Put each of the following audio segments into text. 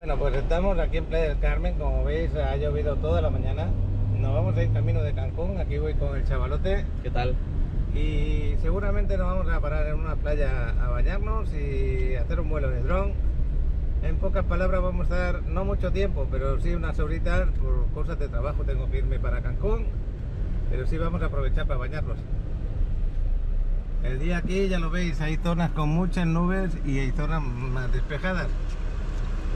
Bueno, pues estamos aquí en Playa del Carmen, como veis ha llovido toda la mañana. Nos vamos a ir camino de Cancún, aquí voy con el chavalote. ¿Qué tal? Y seguramente nos vamos a parar en una playa a bañarnos y hacer un vuelo de dron. En pocas palabras vamos a estar no mucho tiempo, pero sí unas horitas, por cosas de trabajo tengo que irme para Cancún, pero sí vamos a aprovechar para bañarnos. El día aquí ya lo veis, hay zonas con muchas nubes y hay zonas más despejadas.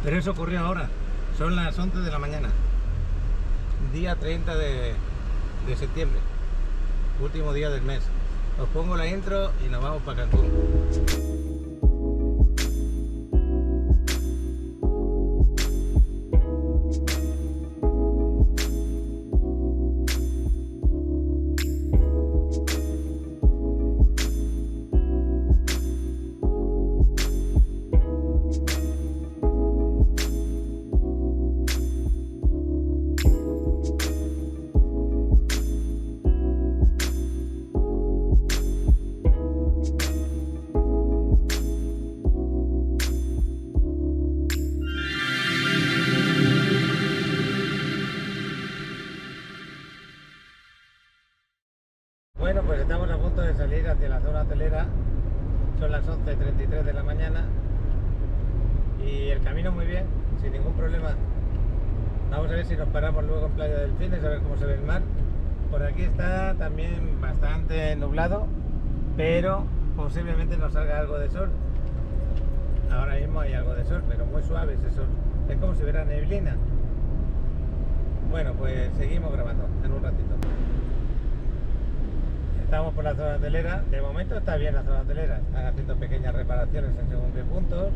Pero eso ocurrió ahora, son las 11 de la mañana, día 30 de septiembre, último día del mes. Os pongo la intro y nos vamos para Cancún. Bueno, pues estamos a punto de salir hacia la zona hotelera, son las 11:33 de la mañana y el camino muy bien, sin ningún problema. Vamos a ver si nos paramos luego en Playa Delfines, a ver cómo se ve el mar. Por aquí está también bastante nublado, pero posiblemente nos salga algo de sol. Ahora mismo hay algo de sol, pero muy suave ese sol, es como si hubiera neblina. Bueno, pues seguimos grabando en un ratito. Estamos por la zona hotelera, de momento está bien la zona hotelera, están haciendo pequeñas reparaciones en según qué puntos.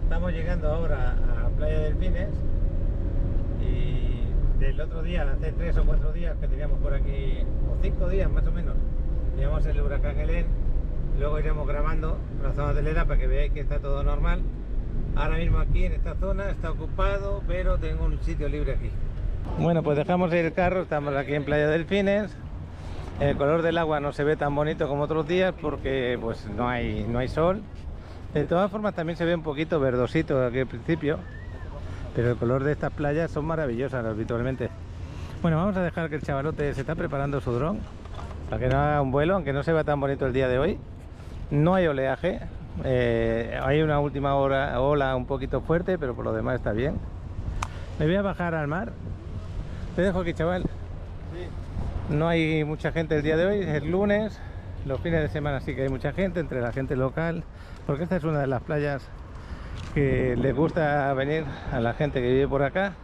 Estamos llegando ahora a Playa Delfines y del otro día, hace 3 o 4 días que teníamos por aquí, o 5 días más o menos, teníamos el huracán Helen. Luego iremos grabando la zona hotelera para que veáis que está todo normal. Ahora mismo aquí en esta zona está ocupado, pero tengo un sitio libre aquí. Bueno, pues dejamos ir el carro, estamos aquí en Playa Delfines. El color del agua no se ve tan bonito como otros días porque pues no hay sol. De todas formas también se ve un poquito verdosito aquí al principio, pero el color de estas playas son maravillosas habitualmente. Bueno, vamos a dejar que el chavalote se está preparando su dron para que no haga un vuelo, aunque no se vea tan bonito el día de hoy. No hay oleaje, hay una última ola un poquito fuerte, pero por lo demás está bien. Me voy a bajar al mar. Te dejo aquí, chaval. No hay mucha gente el día de hoy, es lunes. Los fines de semana sí que hay mucha gente, entre la gente local, porque esta es una de las playas que les gusta venir a la gente que vive por acá.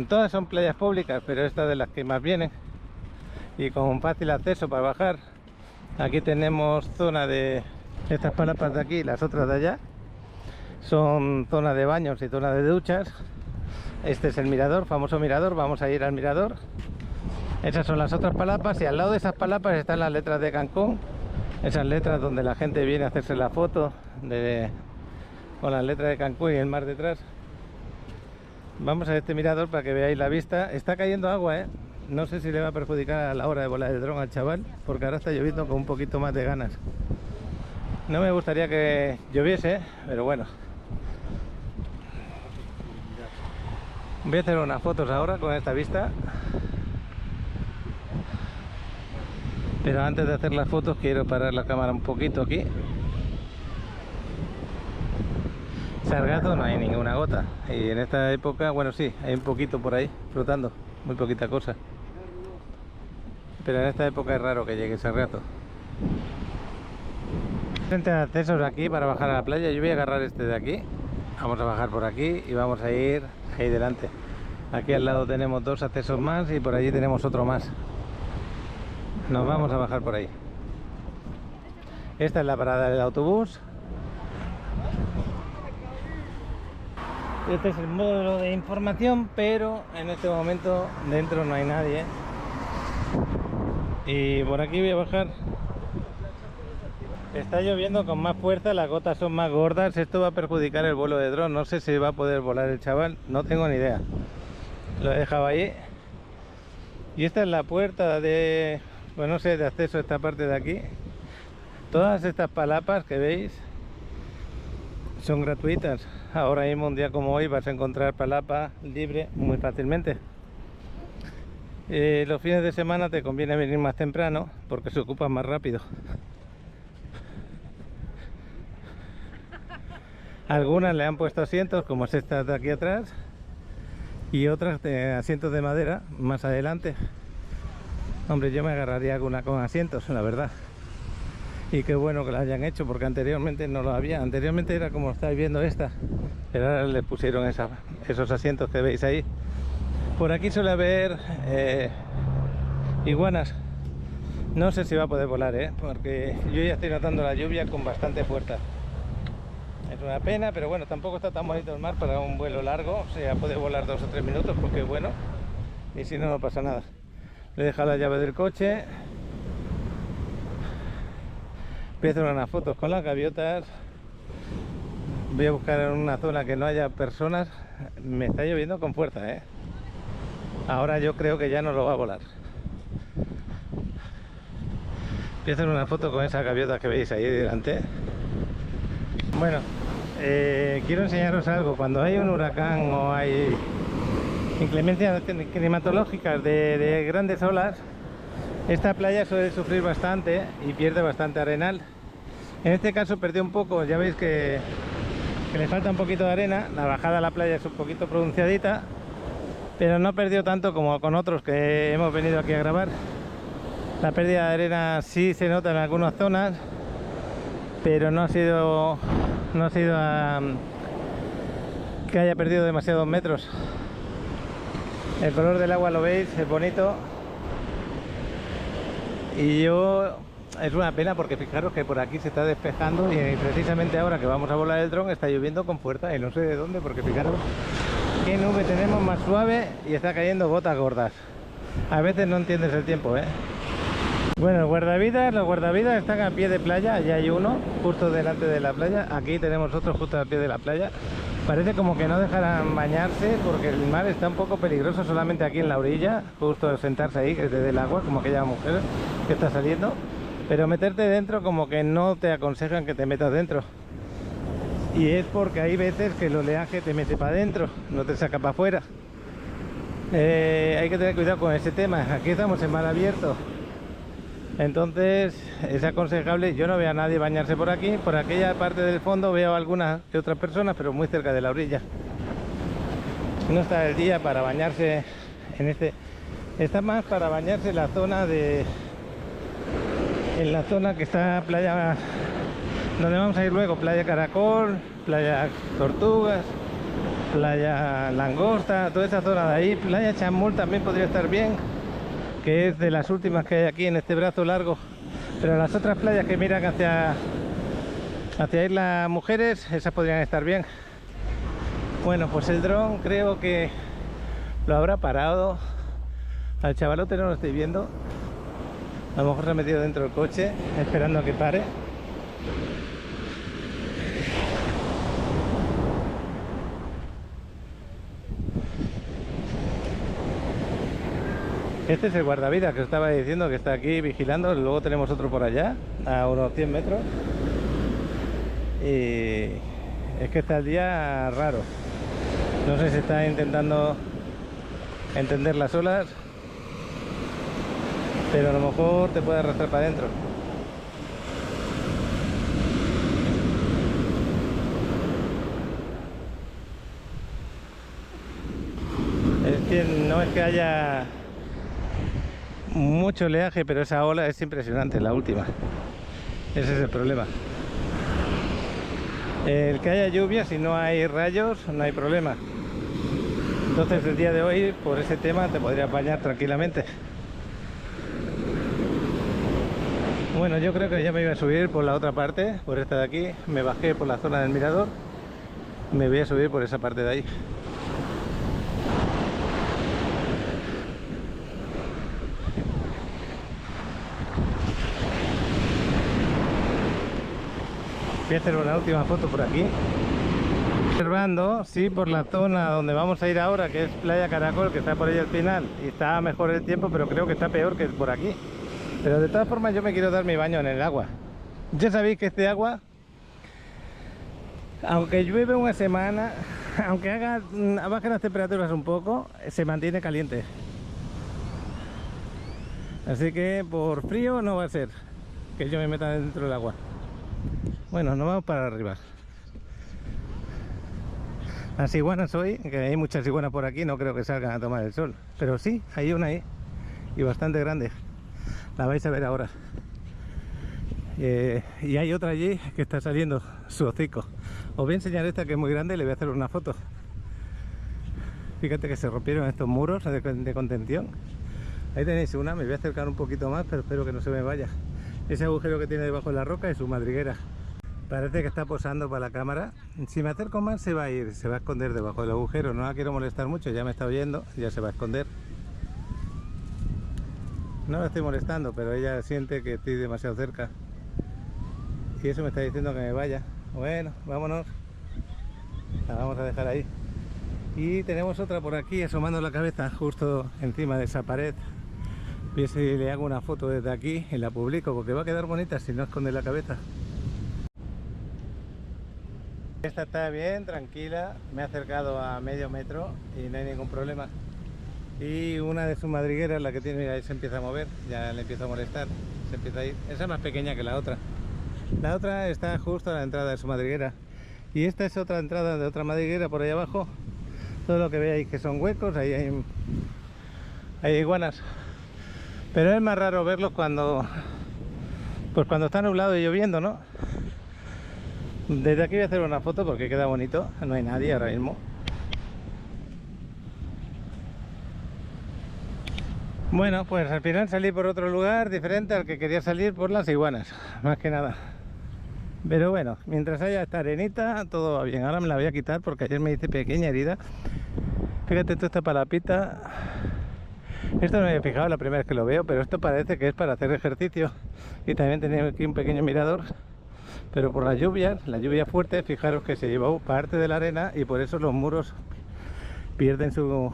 Todas son playas públicas, pero esta es de las que más vienen y con fácil acceso para bajar. Aquí tenemos zona de estas palapas de aquí y las otras de allá. Son zona de baños y zona de duchas. Este es el mirador, famoso mirador, vamos a ir al mirador. Esas son las otras palapas y al lado de esas palapas están las letras de Cancún. Esas letras donde la gente viene a hacerse la foto con las letras de Cancún y el mar detrás. Vamos a este mirador para que veáis la vista. Está cayendo agua, no sé si le va a perjudicar a la hora de volar el dron al chaval, porque ahora está lloviendo con un poquito más de ganas. No me gustaría que lloviese, pero bueno. Voy a hacer unas fotos ahora con esta vista. Pero antes de hacer las fotos quiero parar la cámara un poquito aquí. Sargazo no hay ninguna gota. Y en esta época, bueno, sí, hay un poquito por ahí flotando, muy poquita cosa. Pero en esta época es raro que llegue sargazo. Diferentes accesos aquí para bajar a la playa. Yo voy a agarrar este de aquí. Vamos a bajar por aquí y vamos a ir ahí delante. Aquí al lado tenemos 2 accesos más y por allí tenemos otro más. Nos vamos a bajar por ahí. Esta es la parada del autobús. Este es el módulo de información, pero en este momento dentro no hay nadie. Y por aquí voy a bajar. Está lloviendo con más fuerza, las gotas son más gordas. Esto va a perjudicar el vuelo de dron. No sé si va a poder volar el chaval, no tengo ni idea. Lo he dejado ahí. Y esta es la puerta de, pues no sé, de acceso a esta parte de aquí. Todas estas palapas que veis son gratuitas. Ahora mismo, un día como hoy, vas a encontrar palapa libre muy fácilmente. Los fines de semana te conviene venir más temprano porque se ocupan más rápido. Algunas le han puesto asientos, como es esta de aquí atrás, y otras de asientos de madera más adelante. Hombre, yo me agarraría alguna con asientos, la verdad. Y qué bueno que la hayan hecho, porque anteriormente no lo había. Anteriormente era como estáis viendo esta, pero ahora le pusieron esos asientos que veis ahí. Por aquí suele haber iguanas. No sé si va a poder volar, porque yo ya estoy notando la lluvia con bastante fuerza. Es una pena, pero bueno, tampoco está tan bonito el mar para un vuelo largo. O sea, puede volar 2 o 3 minutos porque bueno, y si no, no pasa nada. Le he dejado la llave del coche. Voy a hacer unas fotos con las gaviotas. Voy a buscar en una zona que no haya personas. Me está lloviendo con fuerza, Ahora yo creo que ya no lo va a volar. Voy a hacer una foto con esas gaviotas que veis ahí delante. Bueno, quiero enseñaros algo. Cuando hay un huracán o hay inclemencias climatológicas de grandes olas, esta playa suele sufrir bastante y pierde bastante arenal. En este caso perdió un poco, ya veis que le falta un poquito de arena. La bajada a la playa es un poquito pronunciadita, pero no perdió tanto como con otros que hemos venido aquí a grabar. La pérdida de arena sí se nota en algunas zonas, pero no ha sido que haya perdido demasiados metros. El color del agua lo veis, es bonito. Y es una pena porque fijaros que por aquí se está despejando y precisamente ahora que vamos a volar el dron está lloviendo con fuerza y no sé de dónde, porque fijaros qué nube tenemos más suave y está cayendo gotas gordas. A veces no entiendes el tiempo, Bueno, los guardavidas están a pie de playa. Allá hay uno justo delante de la playa. Aquí tenemos otro justo a pie de la playa. Parece como que no dejarán bañarse porque el mar está un poco peligroso solamente aquí en la orilla, justo sentarse ahí desde el agua, como aquella mujer que está saliendo. Pero meterte dentro como que no te aconsejan que te metas dentro. Y es porque hay veces que el oleaje te mete para adentro, no te saca para afuera. Hay que tener cuidado con ese tema. Aquí estamos en mar abierto. Entonces es aconsejable. Yo no veo a nadie bañarse por aquí. Por aquella parte del fondo veo algunas de otras personas, pero muy cerca de la orilla. No está el día para bañarse en este. Está más para bañarse en la zona que está playa, donde vamos a ir luego, playa Caracol, playa Tortugas, playa Langosta, toda esa zona de ahí. Playa Chamul también podría estar bien, que es de las últimas que hay aquí en este brazo largo. Pero las otras playas que miran hacia Islas Mujeres, esas podrían estar bien. Bueno, pues el dron creo que lo habrá parado. Al chavalote no lo estoy viendo. A lo mejor se ha metido dentro del coche esperando a que pare. Este es el guardavidas que os estaba diciendo, que está aquí vigilando. Luego tenemos otro por allá, a unos 100 metros. Y es que está el día raro. No sé si está intentando entender las olas, pero a lo mejor te puede arrastrar para adentro. Es que no es que haya mucho oleaje, pero esa ola es impresionante, la última. Ese es el problema. El que haya lluvia, si no hay rayos, no hay problema. Entonces el día de hoy, por ese tema, te podrías bañar tranquilamente. Bueno, yo creo que ya me iba a subir por la otra parte, por esta de aquí. Me bajé por la zona del mirador. Me voy a subir por esa parte de ahí. Voy a hacer una última foto por aquí. Observando, sí, por la zona donde vamos a ir ahora, que es Playa Caracol, que está por ahí al final, y está mejor el tiempo, pero creo que está peor que por aquí. Pero de todas formas yo me quiero dar mi baño en el agua. Ya sabéis que este agua Aunque llueve una semana, aunque baje las temperaturas un poco, se mantiene caliente. Así que por frío no va a ser que yo me meta dentro del agua. Bueno, nos vamos para arriba. Las iguanas hoy, que hay muchas iguanas por aquí, no creo que salgan a tomar el sol. Pero sí, hay una ahí, y bastante grande. La vais a ver ahora. Y hay otra allí que está saliendo su hocico. Os voy a enseñar esta que es muy grande y le voy a hacer una foto. Fíjate que se rompieron estos muros de contención. Ahí tenéis una, me voy a acercar un poquito más, pero espero que no se me vaya. Ese agujero que tiene debajo de la roca es su madriguera. Parece que está posando para la cámara. Si me acerco más se va a ir, se va a esconder debajo del agujero. No la quiero molestar mucho, ya me está oyendo, ya se va a esconder. No la estoy molestando, pero ella siente que estoy demasiado cerca. Y eso me está diciendo que me vaya. Bueno, vámonos. La vamos a dejar ahí. Y tenemos otra por aquí asomando la cabeza justo encima de esa pared. Voy a ver si le hago una foto desde aquí y la publico, porque va a quedar bonita si no esconde la cabeza. Esta está bien, tranquila, me he acercado a medio metro y no hay ningún problema. Y una de sus madrigueras, la que tiene, mira, ahí se empieza a mover, ya le empieza a molestar, se empieza a ir. Esa es más pequeña que la otra. La otra está justo a la entrada de su madriguera. Y esta es otra entrada de otra madriguera por ahí abajo. Todo lo que veáis que son huecos, ahí hay iguanas. Pero es más raro verlos cuando está nublado y lloviendo, ¿no? Desde aquí voy a hacer una foto porque queda bonito. No hay nadie ahora mismo. Bueno, pues al final salí por otro lugar diferente al que quería salir, por las iguanas, más que nada. Pero bueno, mientras haya esta arenita, todo va bien. Ahora me la voy a quitar porque ayer me hice pequeña herida. Fíjate, toda esta palapita. Esto no me había fijado la primera vez que lo veo, pero esto parece que es para hacer ejercicio. Y también tenía aquí un pequeño mirador. Pero por las lluvias, la lluvia fuerte, fijaros que se llevó parte de la arena y por eso los muros pierden su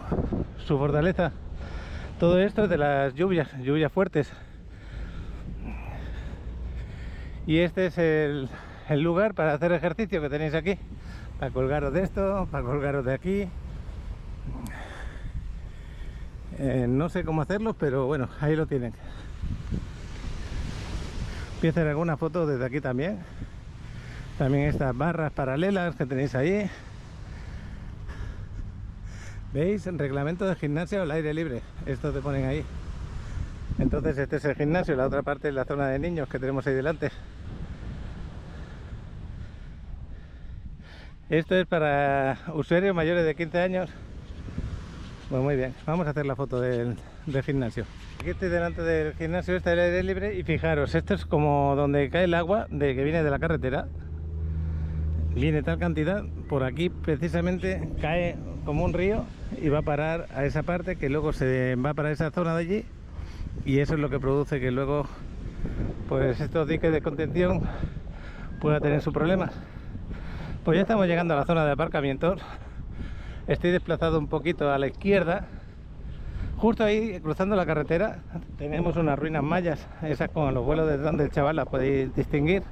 fortaleza. Todo esto es de las lluvias fuertes. Y este es el lugar para hacer ejercicio que tenéis aquí. Para colgaros de esto, para colgaros de aquí. No sé cómo hacerlo, pero bueno, ahí lo tienen. Voy a hacer alguna foto desde aquí también. También estas barras paralelas que tenéis ahí. ¿Veis? Reglamento de gimnasio al aire libre. Esto te ponen ahí. Entonces este es el gimnasio, la otra parte es la zona de niños que tenemos ahí delante. Esto es para usuarios mayores de 15 años. Pues muy bien, vamos a hacer la foto del gimnasio. Aquí estoy delante del gimnasio, está el aire libre y fijaros, esto es como donde cae el agua que viene de la carretera. Viene tal cantidad, por aquí precisamente cae como un río y va a parar a esa parte que luego se va para esa zona de allí, y eso es lo que produce que luego pues estos diques de contención pueda tener su problema. Pues ya estamos llegando a la zona de aparcamiento. Estoy desplazado un poquito a la izquierda. Justo ahí, cruzando la carretera, tenemos unas ruinas mayas, esas con los vuelos de dron del chaval, las podéis distinguir.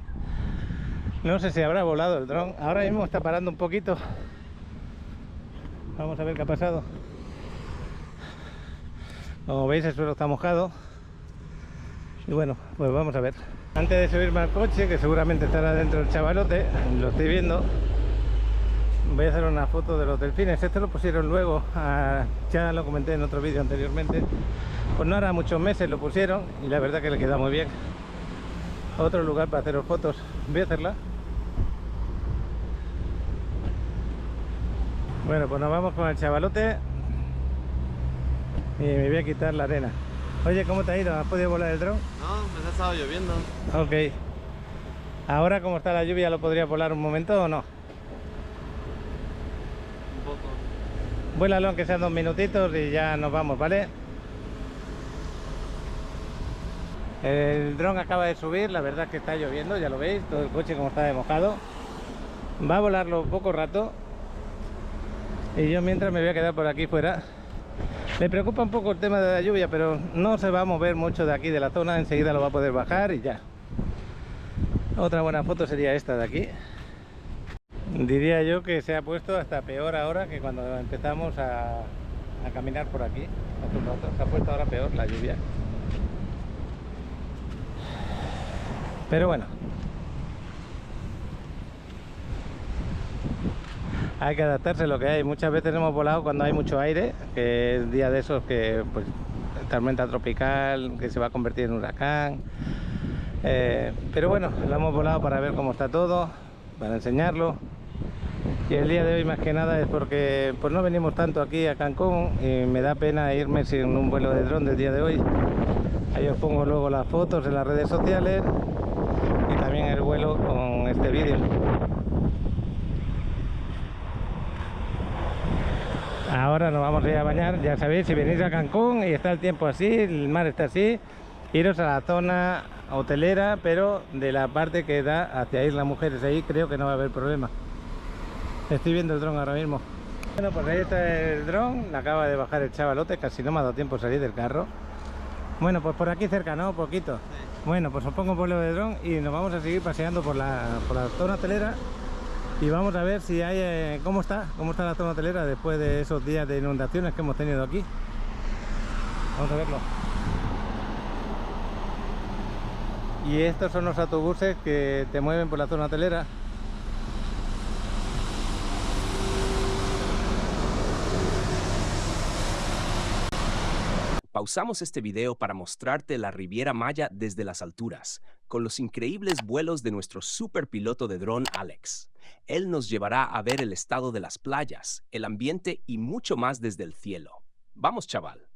No sé si habrá volado el dron, ahora mismo está parando un poquito. Vamos a ver qué ha pasado. Como veis, el suelo está mojado. Y bueno, pues vamos a ver. Antes de subirme al coche, que seguramente estará dentro el chavalote, lo estoy viendo, voy a hacer una foto de los delfines. Esto lo pusieron luego, ya lo comenté en otro vídeo anteriormente. Pues no hará muchos meses lo pusieron y la verdad que le queda muy bien. Otro lugar para haceros fotos. Voy a hacerla. Bueno, pues nos vamos con el chavalote y me voy a quitar la arena. Oye, ¿cómo te ha ido? ¿Has podido volar el dron? No, pues ha estado lloviendo. Ok. Ahora, como está la lluvia, ¿lo podría volar un momento o no? Un poco. Vuélalo aunque sean 2 minutitos y ya nos vamos, ¿vale? El dron acaba de subir, la verdad es que está lloviendo, ya lo veis, todo el coche como está de mojado. Va a volarlo poco rato y yo mientras me voy a quedar por aquí fuera. Me preocupa un poco el tema de la lluvia, pero no se va a mover mucho de aquí de la zona, enseguida lo va a poder bajar y ya. Otra buena foto sería esta de aquí. Diría yo que se ha puesto hasta peor ahora que cuando empezamos a caminar por aquí. Hace un rato. Se ha puesto ahora peor la lluvia. Pero bueno, hay que adaptarse a lo que hay. Muchas veces hemos volado cuando hay mucho aire, que es día de esos que pues tormenta tropical, que se va a convertir en huracán. Pero bueno, lo hemos volado para ver cómo está todo, para enseñarlo. Y el día de hoy más que nada es porque pues no venimos tanto aquí a Cancún y me da pena irme sin un vuelo de dron del día de hoy. Ahí os pongo luego las fotos en las redes sociales y también el vuelo con este vídeo. Ahora nos vamos a ir a bañar. Ya sabéis, si venís a Cancún y está el tiempo así, el mar está así, iros a la zona hotelera, pero de la parte que da hacia Isla Mujeres. Ahí creo que no va a haber problema. Estoy viendo el dron ahora mismo. Bueno, pues ahí está el dron. Acaba de bajar el chavalote, casi no me ha dado tiempo a salir del carro. Bueno, pues por aquí cerca, ¿no? Poquito. Sí. Bueno, pues os pongo un vuelo de dron y nos vamos a seguir paseando por la zona hotelera. Y vamos a ver si hay... ¿Cómo está la zona hotelera después de esos días de inundaciones que hemos tenido aquí? Vamos a verlo. Y estos son los autobuses que te mueven por la zona hotelera. Pausamos este video para mostrarte la Riviera Maya desde las alturas, con los increíbles vuelos de nuestro superpiloto de dron Alex. Él nos llevará a ver el estado de las playas, el ambiente y mucho más desde el cielo. ¡Vamos, chaval!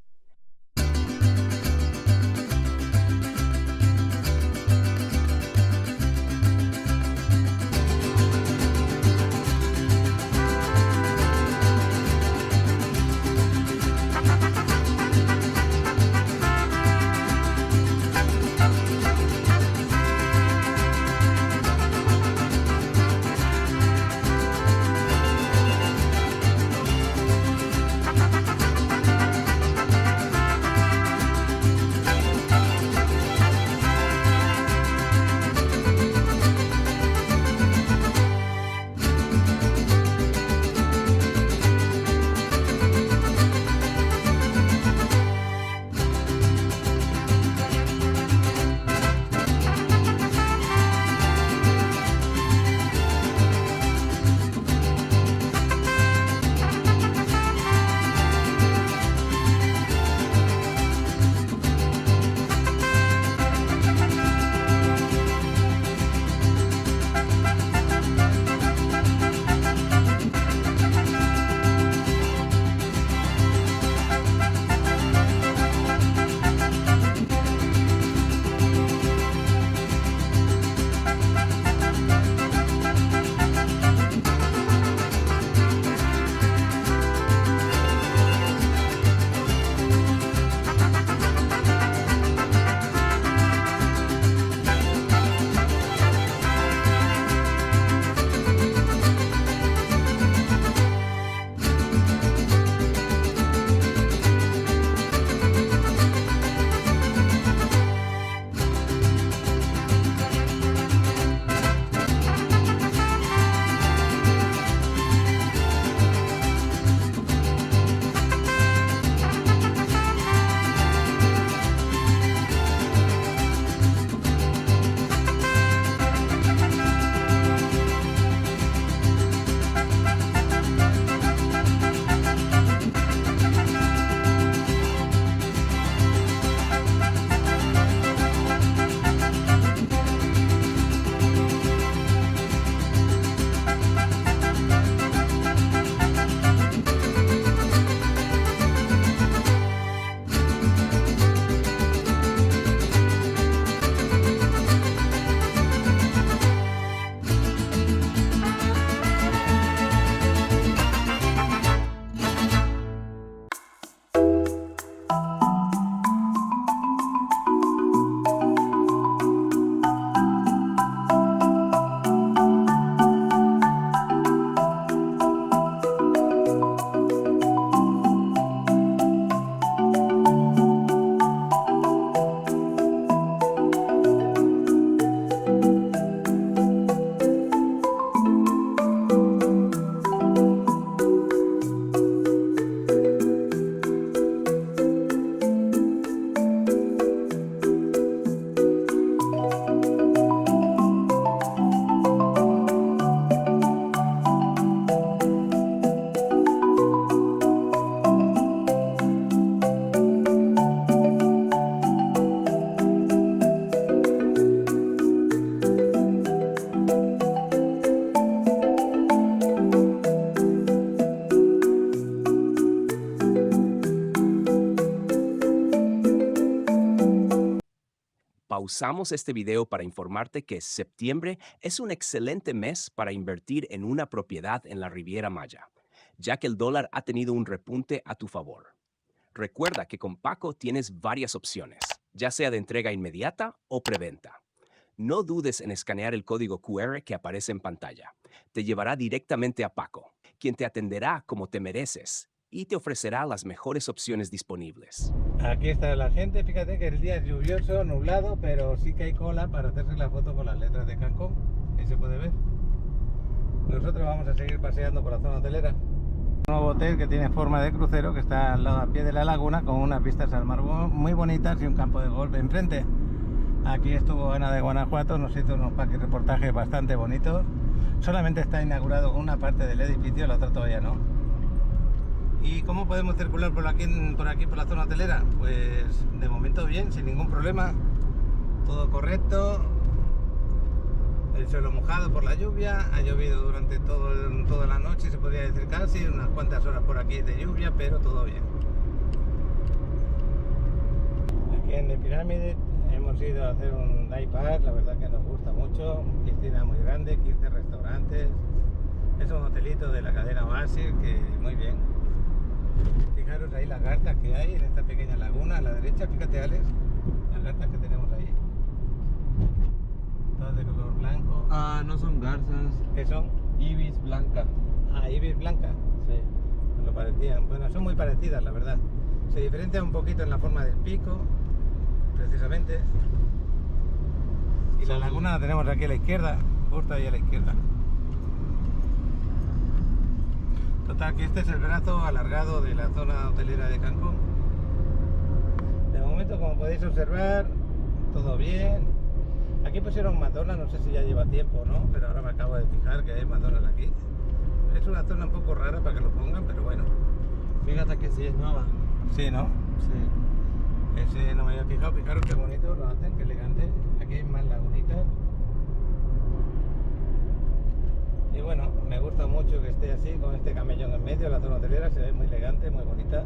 Pausamos este video para informarte que septiembre es un excelente mes para invertir en una propiedad en la Riviera Maya, ya que el dólar ha tenido un repunte a tu favor. Recuerda que con Paco tienes varias opciones, ya sea de entrega inmediata o preventa. No dudes en escanear el código QR que aparece en pantalla. Te llevará directamente a Paco, quien te atenderá como te mereces y te ofrecerá las mejores opciones disponibles. Aquí está la gente, fíjate que el día es lluvioso, nublado, pero sí que hay cola para hacerse la foto con las letras de Cancún, ahí se puede ver. Nosotros vamos a seguir paseando por la zona hotelera. Un nuevo hotel que tiene forma de crucero, que está al lado a pie de la laguna, con unas vistas al mar muy bonitas y un campo de golf enfrente. Aquí estuvo Ana de Guanajuato, nos hizo unos reportajes bastante bonitos. Solamente está inaugurado una parte del edificio, la otra todavía no. ¿Y cómo podemos circular por aquí por la zona hotelera? Pues de momento bien, sin ningún problema, todo correcto. El suelo mojado por la lluvia, ha llovido durante toda la noche, se podría decir casi, unas cuantas horas por aquí de lluvia, pero todo bien. Aquí en The Pyramid hemos ido a hacer un day park, la verdad que nos gusta mucho, piscina muy grande, 15 restaurantes, es un hotelito de la cadena Oasis que muy bien. Fijaros ahí las gartas que hay en esta pequeña laguna, a la derecha, fíjate Alex, las gartas que tenemos ahí. Todas de color blanco. Ah, no son garzas. ¿Qué son? Ibis blanca. Ah, ibis blanca. Sí. Me lo parecían. Bueno, son muy parecidas, la verdad. Se diferencian un poquito en la forma del pico, precisamente. Y la laguna la tenemos aquí a la izquierda, justo ahí a la izquierda. Total, que este es el brazo alargado de la zona hotelera de Cancún. De momento, como podéis observar, todo bien. Aquí pusieron McDonald's, no sé si ya lleva tiempo o no, pero ahora me acabo de fijar que hay McDonald's aquí. Es una zona un poco rara para que lo pongan, pero bueno. Fíjate que sí, es nueva. Sí, ¿no? Sí. Ese no me había fijado, fijaros qué bonito lo hacen, qué elegante. Aquí hay más lagunitas. Y bueno, me gusta mucho que esté así, con este camellón en medio, la zona hotelera se ve muy elegante, muy bonita.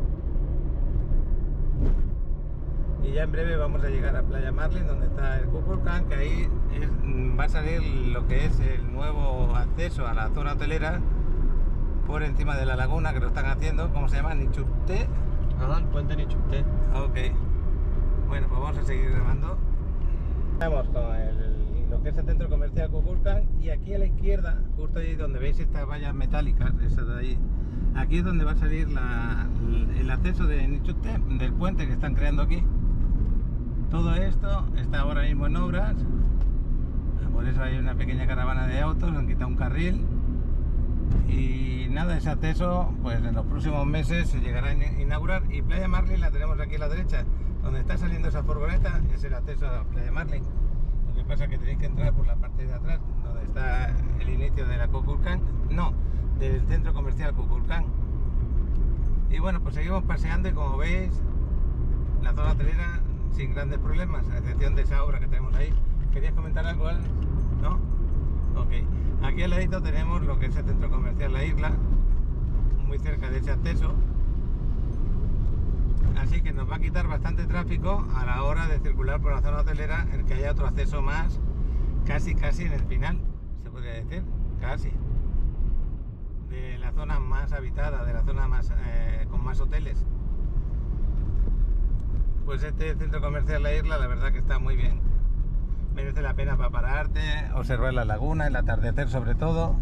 Y ya en breve vamos a llegar a Playa Marlin, donde está el Kukulkan, que ahí va a salir lo que es el nuevo acceso a la zona hotelera por encima de la laguna, que lo están haciendo. ¿Cómo se llama? Nichupté. Ajá, el puente Nichupté. Ok. Bueno, pues vamos a seguir grabando. Estamos con lo que es el centro comercial Kukulkan, y aquí a la izquierda, justo ahí donde veis estas vallas metálicas, esas de ahí, aquí es donde va a salir el acceso de Nichupté, del puente que están creando aquí. Todo esto está ahora mismo en obras, por eso hay una pequeña caravana de autos, han quitado un carril y nada, ese acceso pues en los próximos meses se llegará a inaugurar. Y Playa Marlin la tenemos aquí a la derecha, donde está saliendo esa furgoneta, es el acceso a Playa Marlin. Lo que pasa es que tenéis que entrar por la parte de atrás, donde está el inicio de la Kukulkan, no, del centro comercial Kukulkan. Y bueno, pues seguimos paseando y como veis, la zona hotelera sin grandes problemas, a excepción de esa obra que tenemos ahí. ¿Querías comentar algo, Alex? ¿No? Ok. Aquí al ladito tenemos lo que es el centro comercial La Isla, muy cerca de ese acceso. Así que nos va a quitar bastante tráfico a la hora de circular por la zona hotelera, en que haya otro acceso más, casi en el final, se podría decir, casi. De la zona más habitada, de la zona más con más hoteles. Pues este centro comercial La Isla, la verdad que está muy bien. Merece la pena para pararte, observar la laguna, el atardecer sobre todo,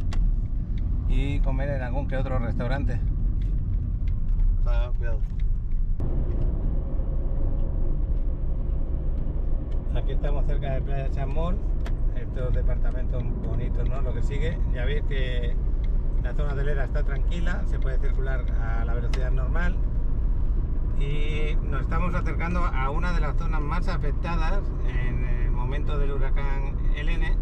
y comer en algún que otro restaurante. Cuidado. Aquí estamos cerca de Playa Chamón, estos departamentos bonitos, ¿no? Lo que sigue, ya veis que la zona hotelera está tranquila, se puede circular a la velocidad normal. Y nos estamos acercando a una de las zonas más afectadas en el momento del huracán Helene,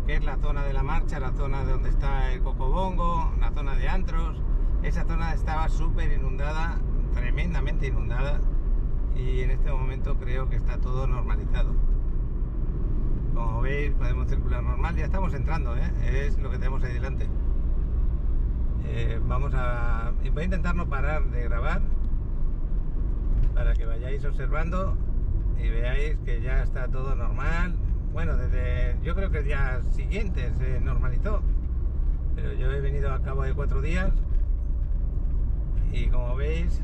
que es la zona de la Marcha, la zona de donde está el Cocobongo, la zona de Antros. Esa zona estaba súper inundada, tremendamente inundada, y en este momento creo que está todo normalizado. Como veis, podemos circular normal, ya estamos entrando, es lo que tenemos ahí delante. Voy a intentar no parar de grabar, para que vayáis observando y veáis que ya está todo normal. Bueno, desde yo creo que el día siguiente se normalizó, pero yo he venido a cabo de 4 días y como veis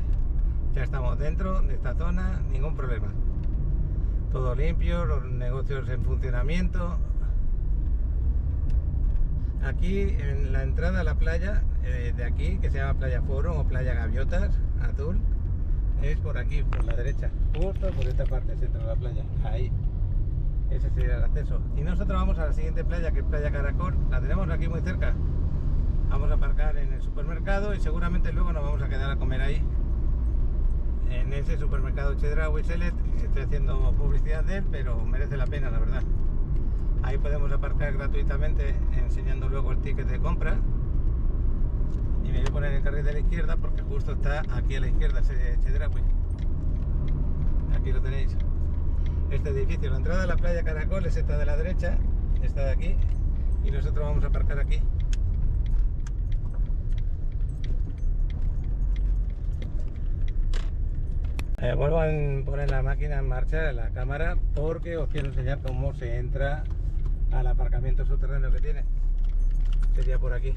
ya estamos dentro de esta zona, ningún problema, todo limpio, los negocios en funcionamiento. Aquí en la entrada a la playa de aquí, que se llama Playa Forum o Playa Gaviotas Azul, es por aquí, por la derecha, justo por esta parte se entra a la playa, ahí, ese sería el acceso. Y nosotros vamos a la siguiente playa, que es Playa Caracol, la tenemos aquí muy cerca. Vamos a aparcar en el supermercado y seguramente luego nos vamos a quedar a comer ahí, en ese supermercado Chedraui Select. Estoy haciendo publicidad de él, pero merece la pena, la verdad. Ahí podemos aparcar gratuitamente, enseñando luego el ticket de compra. Y me voy a poner el carril de la izquierda porque justo está aquí a la izquierda ese Chedraui. Aquí lo tenéis. Este edificio, la entrada a la playa Caracol es esta de la derecha, esta de aquí, y nosotros vamos a aparcar aquí. Vuelvo a poner la máquina en marcha, la cámara, porque os quiero enseñar cómo se entra al aparcamiento subterráneo que tiene. Sería por aquí.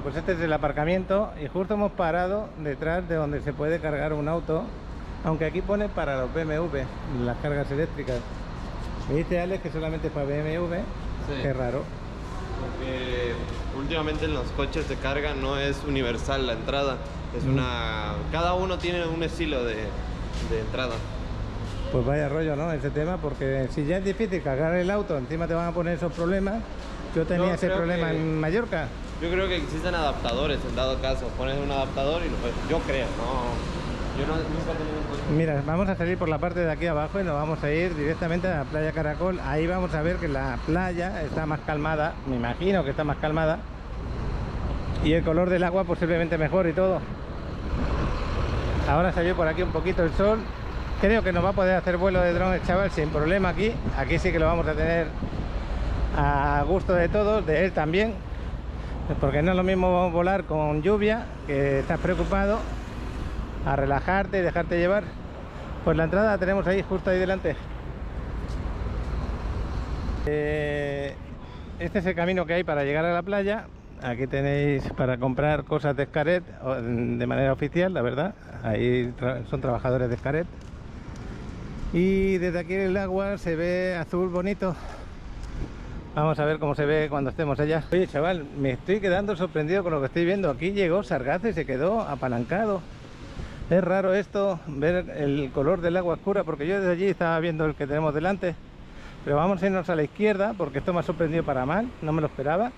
Pues este es el aparcamiento y justo hemos parado detrás de donde se puede cargar un auto, aunque aquí pone para los BMW, las cargas eléctricas. Me dice Alex que solamente es para BMW, Sí. Qué raro. Porque últimamente en los coches de carga no es universal la entrada. Es cada uno tiene un estilo de entrada. Pues vaya rollo, ¿no? Ese tema, porque si ya es difícil cargar el auto, encima te van a poner esos problemas. Yo tenía ese problema en Mallorca. Yo creo que existen adaptadores en dado caso. Pones un adaptador y lo puedes. Yo creo, no. Yo nunca he tenido un coche. Mira, vamos a salir por la parte de aquí abajo y nos vamos a ir directamente a la playa Caracol. Ahí vamos a ver que la playa está más calmada, me imagino que está más calmada. Y el color del agua posiblemente mejor y todo. Ahora salió por aquí un poquito el sol. Creo que nos va a poder hacer vuelo de dron el chaval sin problema aquí. Aquí sí que lo vamos a tener a gusto de todos, de él también. Porque no es lo mismo volar con lluvia, que estás preocupado, a relajarte y dejarte llevar. Pues la entrada la tenemos ahí, justo ahí delante. Este es el camino que hay para llegar a la playa. Aquí tenéis para comprar cosas de Xcaret de manera oficial, la verdad. Ahí son trabajadores de Xcaret. Y desde aquí el agua se ve azul bonito. Vamos a ver cómo se ve cuando estemos allá. Oye, chaval, me estoy quedando sorprendido con lo que estoy viendo. Aquí llegó Sargazo y se quedó apalancado. Es raro esto, ver el color del agua oscura, porque yo desde allí estaba viendo el que tenemos delante. Pero vamos a irnos a la izquierda, porque esto me ha sorprendido para mal, no me lo esperaba.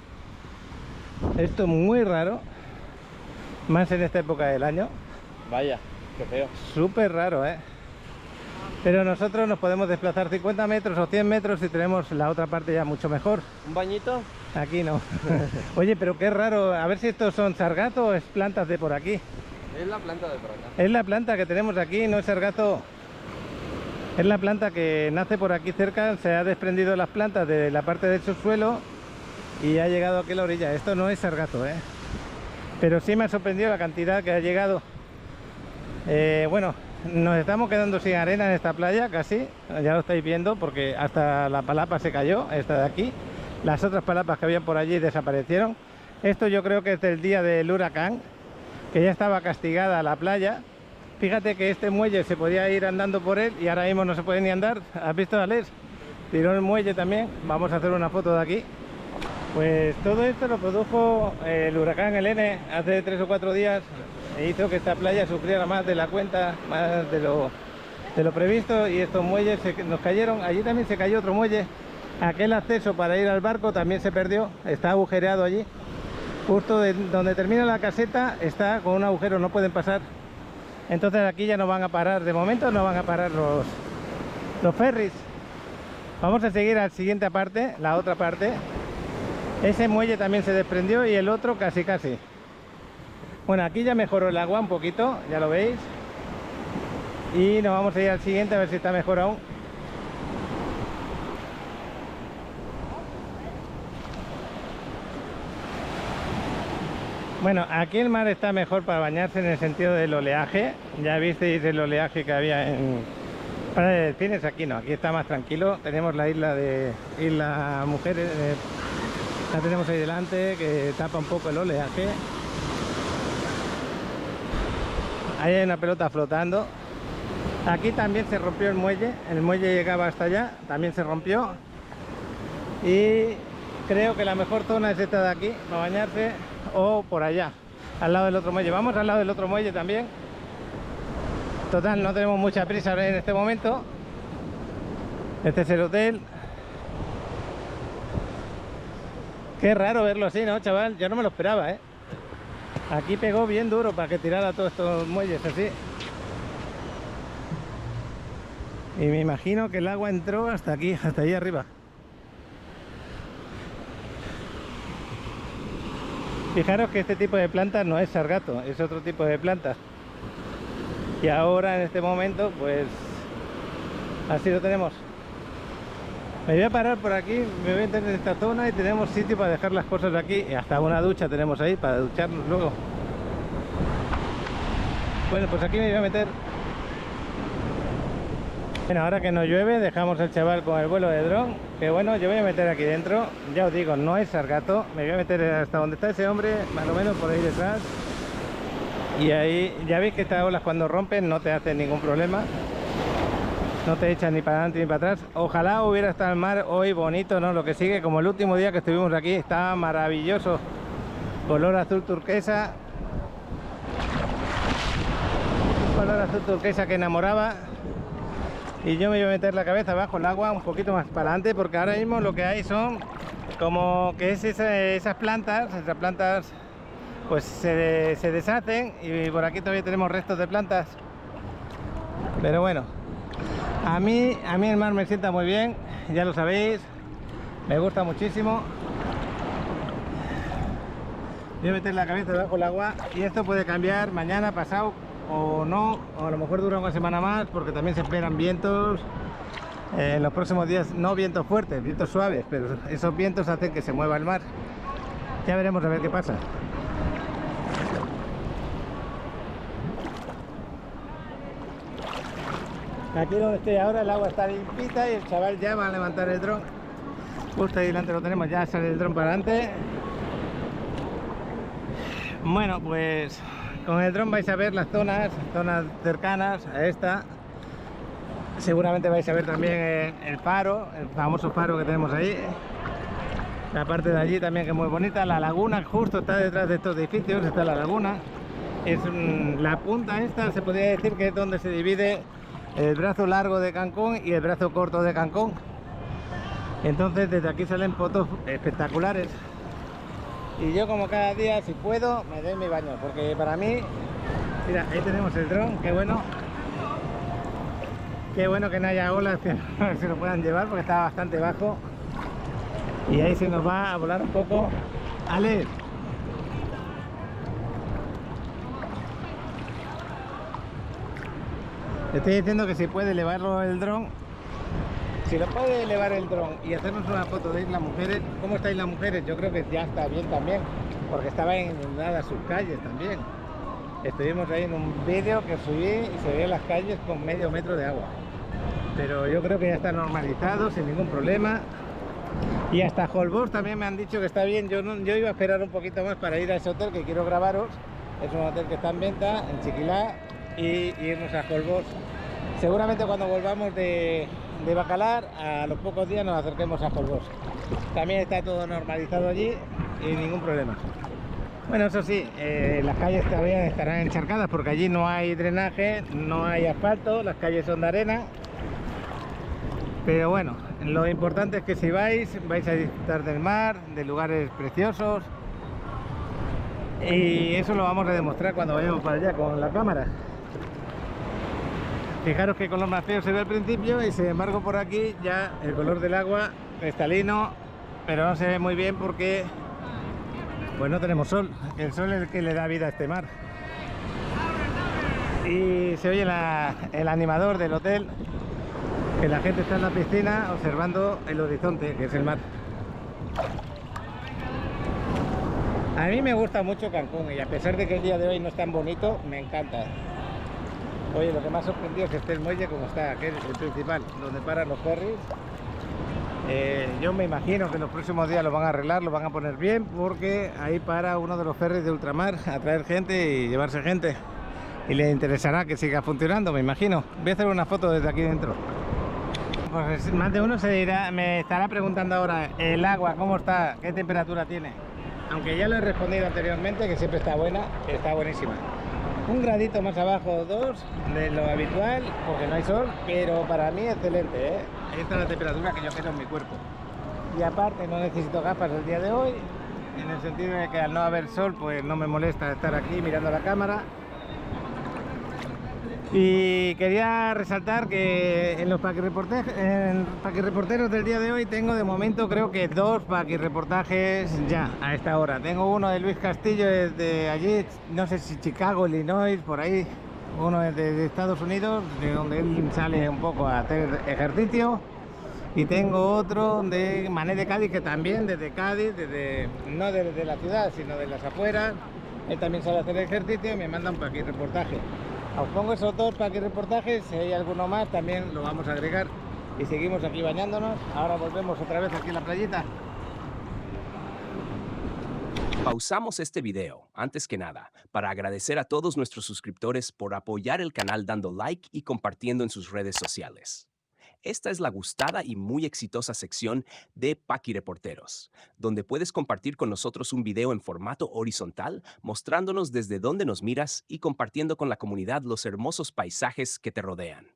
Esto es muy raro, más en esta época del año. Vaya, qué feo. Súper raro, ¿eh? Pero nosotros nos podemos desplazar 50 metros o 100 metros y tenemos la otra parte ya mucho mejor. ¿Un bañito? Aquí no. Oye, pero qué raro, a ver si estos son sargazo o es plantas de por aquí. Es la planta de por acá. Es la planta que tenemos aquí, no es sargazo. Es la planta que nace por aquí cerca, se ha desprendido las plantas de la parte del subsuelo y ha llegado aquí a la orilla. Esto no es sargazo, ¿eh? Pero sí me ha sorprendido la cantidad que ha llegado. Bueno, nos estamos quedando sin arena en esta playa, casi. Ya lo estáis viendo, porque hasta la palapa se cayó, esta de aquí. Las otras palapas que habían por allí desaparecieron. Esto yo creo que es del día del huracán, que ya estaba castigada la playa. Fíjate que este muelle se podía ir andando por él y ahora mismo no se puede ni andar. ¿Has visto, Alex? Tiró el muelle también. Vamos a hacer una foto de aquí. Pues todo esto lo produjo el huracán Helene hace 3 o 4 días. E hizo que esta playa sufriera más de la cuenta, más de lo previsto, y estos muelles nos cayeron. Allí también se cayó otro muelle. Aquel acceso para ir al barco también se perdió, está agujereado allí. Justo donde termina la caseta está con un agujero, no pueden pasar. Entonces aquí ya no van a parar, de momento no van a parar los ferries. Vamos a seguir a la siguiente parte, la otra parte. Ese muelle también se desprendió y el otro casi. Bueno, aquí ya mejoró el agua un poquito, ya lo veis. Y nos vamos a ir al siguiente a ver si está mejor aún. Bueno, aquí el mar está mejor para bañarse en el sentido del oleaje. Ya visteis el oleaje que había Para delfines aquí no, aquí está más tranquilo. Tenemos la isla de Isla Mujeres, la tenemos ahí delante, que tapa un poco el oleaje. Ahí hay una pelota flotando. Aquí también se rompió el muelle llegaba hasta allá, también se rompió. Y creo que la mejor zona es esta de aquí, para bañarse, o por allá, al lado del otro muelle. Vamos al lado del otro muelle también. Total, no tenemos mucha prisa en este momento. Este es el hotel. Qué raro verlo así, ¿no, chaval? Yo no me lo esperaba, ¿eh? Aquí pegó bien duro para que tirara todos estos muelles así. Y me imagino que el agua entró hasta aquí, hasta ahí arriba. Fijaros que este tipo de plantas no es sargato, es otro tipo de plantas. Y ahora en este momento, pues así lo tenemos. Me voy a parar por aquí, me voy a meter en esta zona y tenemos sitio para dejar las cosas aquí. Y hasta una ducha tenemos ahí para ducharnos luego. Bueno, pues aquí me voy a meter. Bueno, ahora que no llueve, dejamos al chaval con el vuelo de dron. Que bueno, yo voy a meter aquí dentro. Ya os digo, no es sargato. Me voy a meter hasta donde está ese hombre, más o menos por ahí detrás. Y ahí, ya veis que estas olas cuando rompen no te hacen ningún problema. No te echan ni para adelante ni para atrás. Ojalá hubiera estado el mar hoy bonito, ¿no? Lo que sigue, como el último día que estuvimos aquí, estaba maravilloso. Color azul turquesa. Color azul turquesa que enamoraba. Y yo me voy a meter la cabeza bajo el agua un poquito más para adelante, porque ahora mismo lo que hay son como que es esas plantas pues se deshacen, y por aquí todavía tenemos restos de plantas. Pero bueno, a mí el mar me sienta muy bien, ya lo sabéis, me gusta muchísimo. Voy a meter la cabeza debajo del agua y esto puede cambiar mañana, pasado o no, o a lo mejor dura una semana más, porque también se esperan vientos en los próximos días. No vientos fuertes, vientos suaves, pero esos vientos hacen que se mueva el mar. Ya veremos a ver qué pasa. Aquí donde estoy ahora el agua está limpita y el chaval ya va a levantar el dron. Justo ahí delante lo tenemos, ya sale el dron para adelante. Bueno, pues con el dron vais a ver las zonas cercanas a esta. Seguramente vais a ver también el faro, el famoso faro que tenemos ahí. La parte de allí también, que es muy bonita. La laguna justo está detrás de estos edificios, está la laguna. Es la punta esta, se podría decir que es donde se divide el brazo largo de Cancún y el brazo corto de Cancún. Entonces desde aquí salen fotos espectaculares. Y yo, como cada día, si puedo, me doy mi baño, porque para mí, mira, ahí tenemos el dron, qué bueno. Qué bueno que no haya olas que se lo puedan llevar, porque está bastante bajo. Y ahí se nos va a volar un poco. ¡Ale! Estoy diciendo que si puede elevarlo el dron. Si lo puede elevar el dron y hacernos una foto de Isla Mujeres. ¿Cómo está Isla Mujeres? Yo creo que ya está bien también, porque estaba inundadas sus calles también. Estuvimos ahí en un vídeo que subí y se veían las calles con medio metro de agua. Pero yo creo que ya está normalizado, sin ningún problema. Y hasta Holbox también me han dicho que está bien. Yo iba a esperar un poquito más para ir a ese hotel que quiero grabaros. Es un hotel que está en venta en Chiquilá, y irnos a Holbox. Seguramente cuando volvamos de Bacalar, a los pocos días nos acerquemos a Holbox. También está todo normalizado allí y ningún problema. Bueno, eso sí, las calles todavía estarán encharcadas, porque allí no hay drenaje, no hay asfalto, las calles son de arena. Pero bueno, lo importante es que si vais a disfrutar del mar, de lugares preciosos. Y eso lo vamos a demostrar cuando vayamos para allá con la cámara. Fijaros qué color más feo se ve al principio, y sin embargo por aquí ya el color del agua cristalino, pero no se ve muy bien porque pues no tenemos sol. El sol es el que le da vida a este mar. Y se oye el animador del hotel, que la gente está en la piscina observando el horizonte, que es el mar. A mí me gusta mucho Cancún, y a pesar de que el día de hoy no es tan bonito, me encanta. Oye, lo que me ha sorprendido es que esté el muelle como está, que es el principal, donde paran los ferries. Yo me imagino que en los próximos días lo van a arreglar, lo van a poner bien, porque ahí para uno de los ferries de ultramar a traer gente y llevarse gente. Y le interesará que siga funcionando, me imagino. Voy a hacer una foto desde aquí dentro. Pues más de uno me estará preguntando ahora, el agua, ¿cómo está? ¿Qué temperatura tiene? Aunque ya lo he respondido anteriormente, que siempre está buena, que está buenísima. Un gradito más abajo, 2 de lo habitual, porque no hay sol, pero para mí excelente, ¿eh? Ahí está la temperatura que yo quiero en mi cuerpo. Y aparte no necesito gafas el día de hoy, en el sentido de que al no haber sol, pues no me molesta estar aquí mirando la cámara. Y quería resaltar que en los paquirreporteros del día de hoy tengo de momento creo que 2 paquirreportajes ya a esta hora. Tengo uno de Luis Castillo desde allí, no sé si Chicago, Illinois, por ahí. Uno es de Estados Unidos, de donde él sale un poco a hacer ejercicio. Y tengo otro de Mané de Cádiz, que también desde Cádiz, no desde la ciudad, sino de las afueras. Él también sale a hacer ejercicio y me manda un paquirreportaje. Os pongo esos 2 paquirreportajes, si hay alguno más también lo vamos a agregar. Y seguimos aquí bañándonos. Ahora volvemos otra vez aquí en la playita. Pausamos este video, antes que nada, para agradecer a todos nuestros suscriptores por apoyar el canal dando like y compartiendo en sus redes sociales. Esta es la gustada y muy exitosa sección de Paquireporteros, donde puedes compartir con nosotros un video en formato horizontal, mostrándonos desde dónde nos miras y compartiendo con la comunidad los hermosos paisajes que te rodean.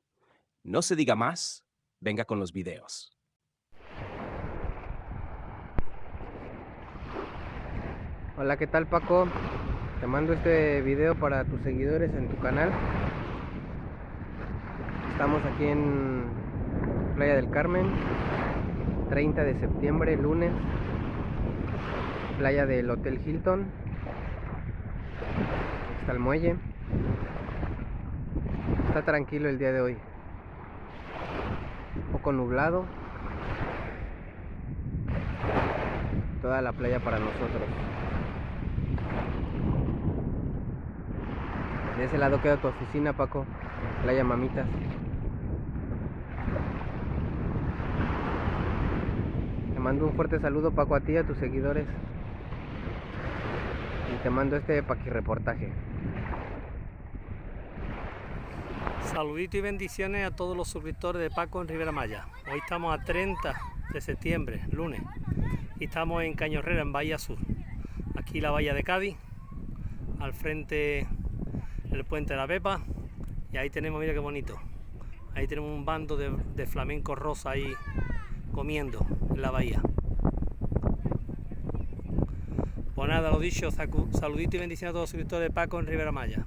No se diga más, venga con los videos. Hola, ¿qué tal, Paco? Te mando este video para tus seguidores en tu canal. Estamos aquí en Playa del Carmen, 30 de septiembre, lunes, playa del Hotel Hilton. Está el muelle. Está tranquilo el día de hoy, un poco nublado. Toda la playa para nosotros. De ese lado queda tu oficina, Paco, Playa Mamitas. Te mando un fuerte saludo, Paco, a ti y a tus seguidores. Y te mando este paquirreportaje. Saluditos y bendiciones a todos los suscriptores de Paco en Riviera Maya. Hoy estamos a 30 de septiembre, lunes. Y estamos en Cañorrera, en Bahía Sur. Aquí la bahía de Cádiz. Al frente el puente de la Pepa. Y ahí tenemos, mira qué bonito. Ahí tenemos un bando de flamencos rosa ahí comiendo en la bahía. Pues nada, lo dicho, saludito y bendiciones a todos los suscriptores de Paco en Riviera Maya.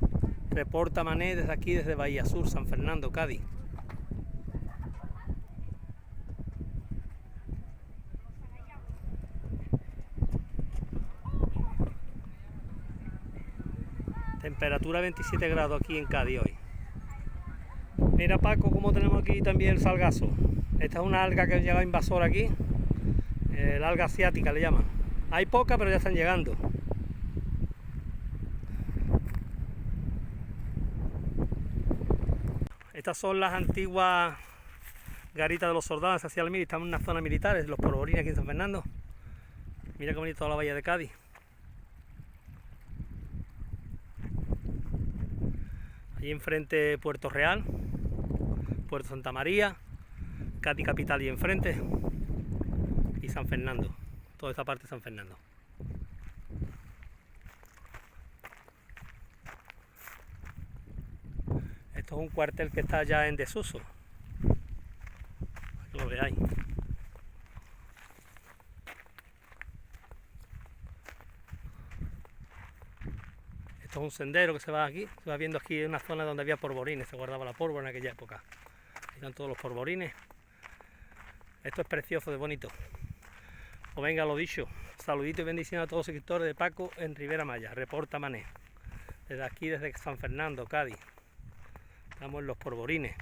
Reporta Mané desde aquí, desde Bahía Sur, San Fernando, Cádiz. Temperatura 27 grados aquí en Cádiz hoy. Mira, Paco, como tenemos aquí también el salgazo. Esta es una alga que llega invasora aquí. La alga asiática le llaman. Hay poca, pero ya están llegando. Estas son las antiguas garitas de los soldados hacia el militar. Estamos en una zona militar, los Porborines aquí en San Fernando. Mira qué bonito toda la bahía de Cádiz. Allí enfrente Puerto Real, Puerto Santa María, Cádiz capital y enfrente, y San Fernando, toda esta parte de San Fernando. Esto es un cuartel que está ya en desuso, para que lo veáis. Esto es un sendero que se va aquí, se va viendo aquí en una zona donde había porborines, se guardaba la pólvora en aquella época. Están todos los porborines. Esto es precioso, de bonito. Pues venga, lo dicho, saludito y bendiciones a todos los suscriptores de Paco en Riviera Maya, reporta Mané. Desde aquí, desde San Fernando, Cádiz. Estamos en los porborines.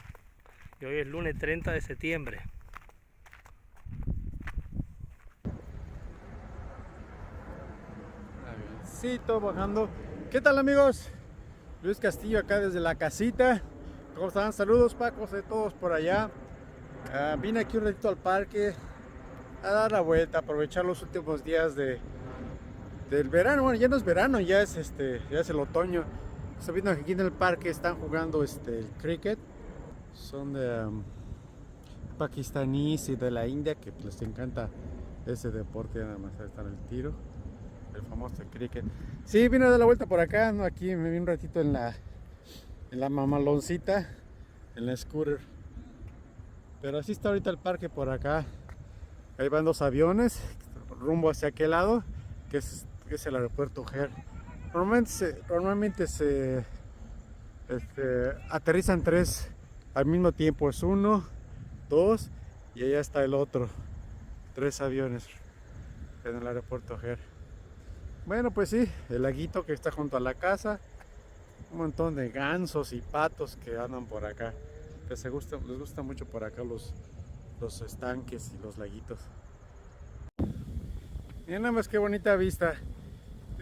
Y hoy es lunes 30 de septiembre. Avioncito bajando. ¿Qué tal, amigos? Luis Castillo acá desde la casita. ¿Cómo están? Saludos, Pacos, de todos por allá. Vine aquí un ratito al parque a dar la vuelta, a aprovechar los últimos días del verano. Bueno, ya no es verano, ya es el otoño. Estoy viendo que aquí en el parque están jugando el cricket. Son de pakistaníes y de la India, que les encanta ese deporte. Nada más ahí está el tiro, el famoso cricket. Sí, vine a dar la vuelta por acá, ¿no? Aquí me vi un ratito en la mamaloncita, en la scooter. Pero así está ahorita el parque por acá. Ahí van 2 aviones rumbo hacia aquel lado, que es el aeropuerto O'Hare. Normalmente se aterrizan 3 al mismo tiempo. Es 1, 2 y allá está el otro. 3 aviones en el aeropuerto O'Hare. Bueno, pues sí, el laguito que está junto a la casa. Un montón de gansos y patos que andan por acá. Les gusta mucho por acá los estanques y los laguitos. Miren nada más qué bonita vista.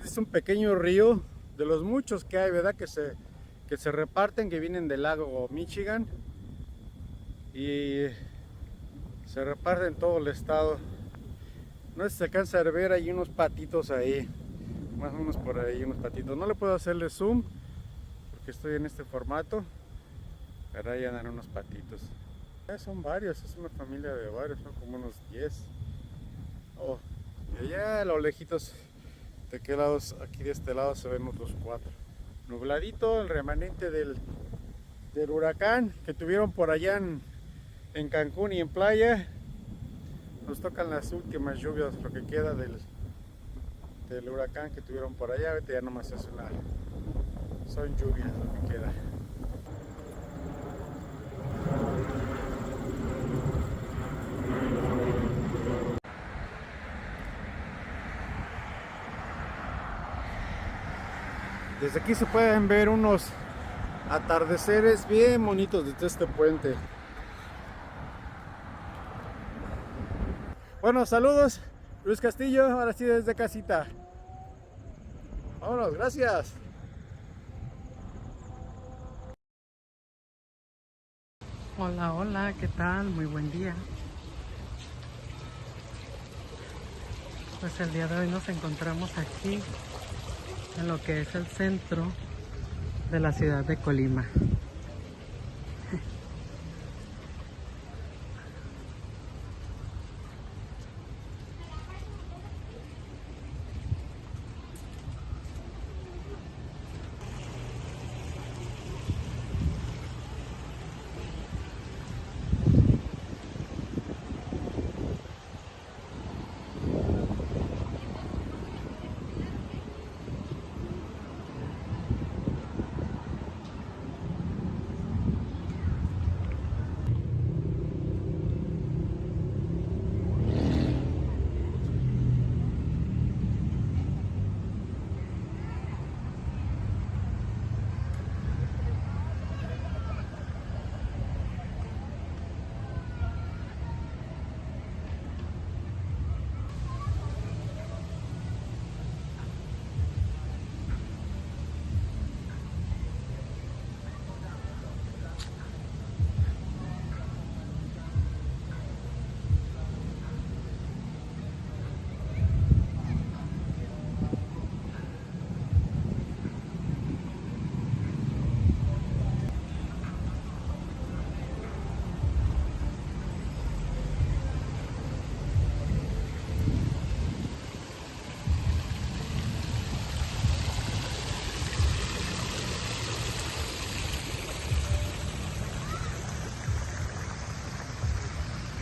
Es un pequeño río de los muchos que hay, ¿verdad? Que se reparten, que vienen del lago Michigan y se reparten todo el estado. No sé si se alcanza a ver, hay unos patitos ahí, más o menos por ahí, unos patitos. No le puedo hacerle zoom porque estoy en este formato, pero ahí andan unos patitos. Son varios, es una familia de varios, son como unos 10. Oh, y allá a lo lejitos, de qué lados, aquí de este lado se ven otros 4. Nubladito, el remanente del huracán que tuvieron por allá en Cancún y en Playa. Nos tocan las últimas lluvias, lo que queda del huracán que tuvieron por allá. Ahorita ya nomás es son lluvias lo que queda. Desde aquí se pueden ver unos atardeceres bien bonitos desde este puente. Bueno, saludos, Luis Castillo, ahora sí desde casita. Vámonos, gracias. Hola, hola, ¿qué tal? Muy buen día. Pues el día de hoy nos encontramos aquí en lo que es el centro de la ciudad de Colima.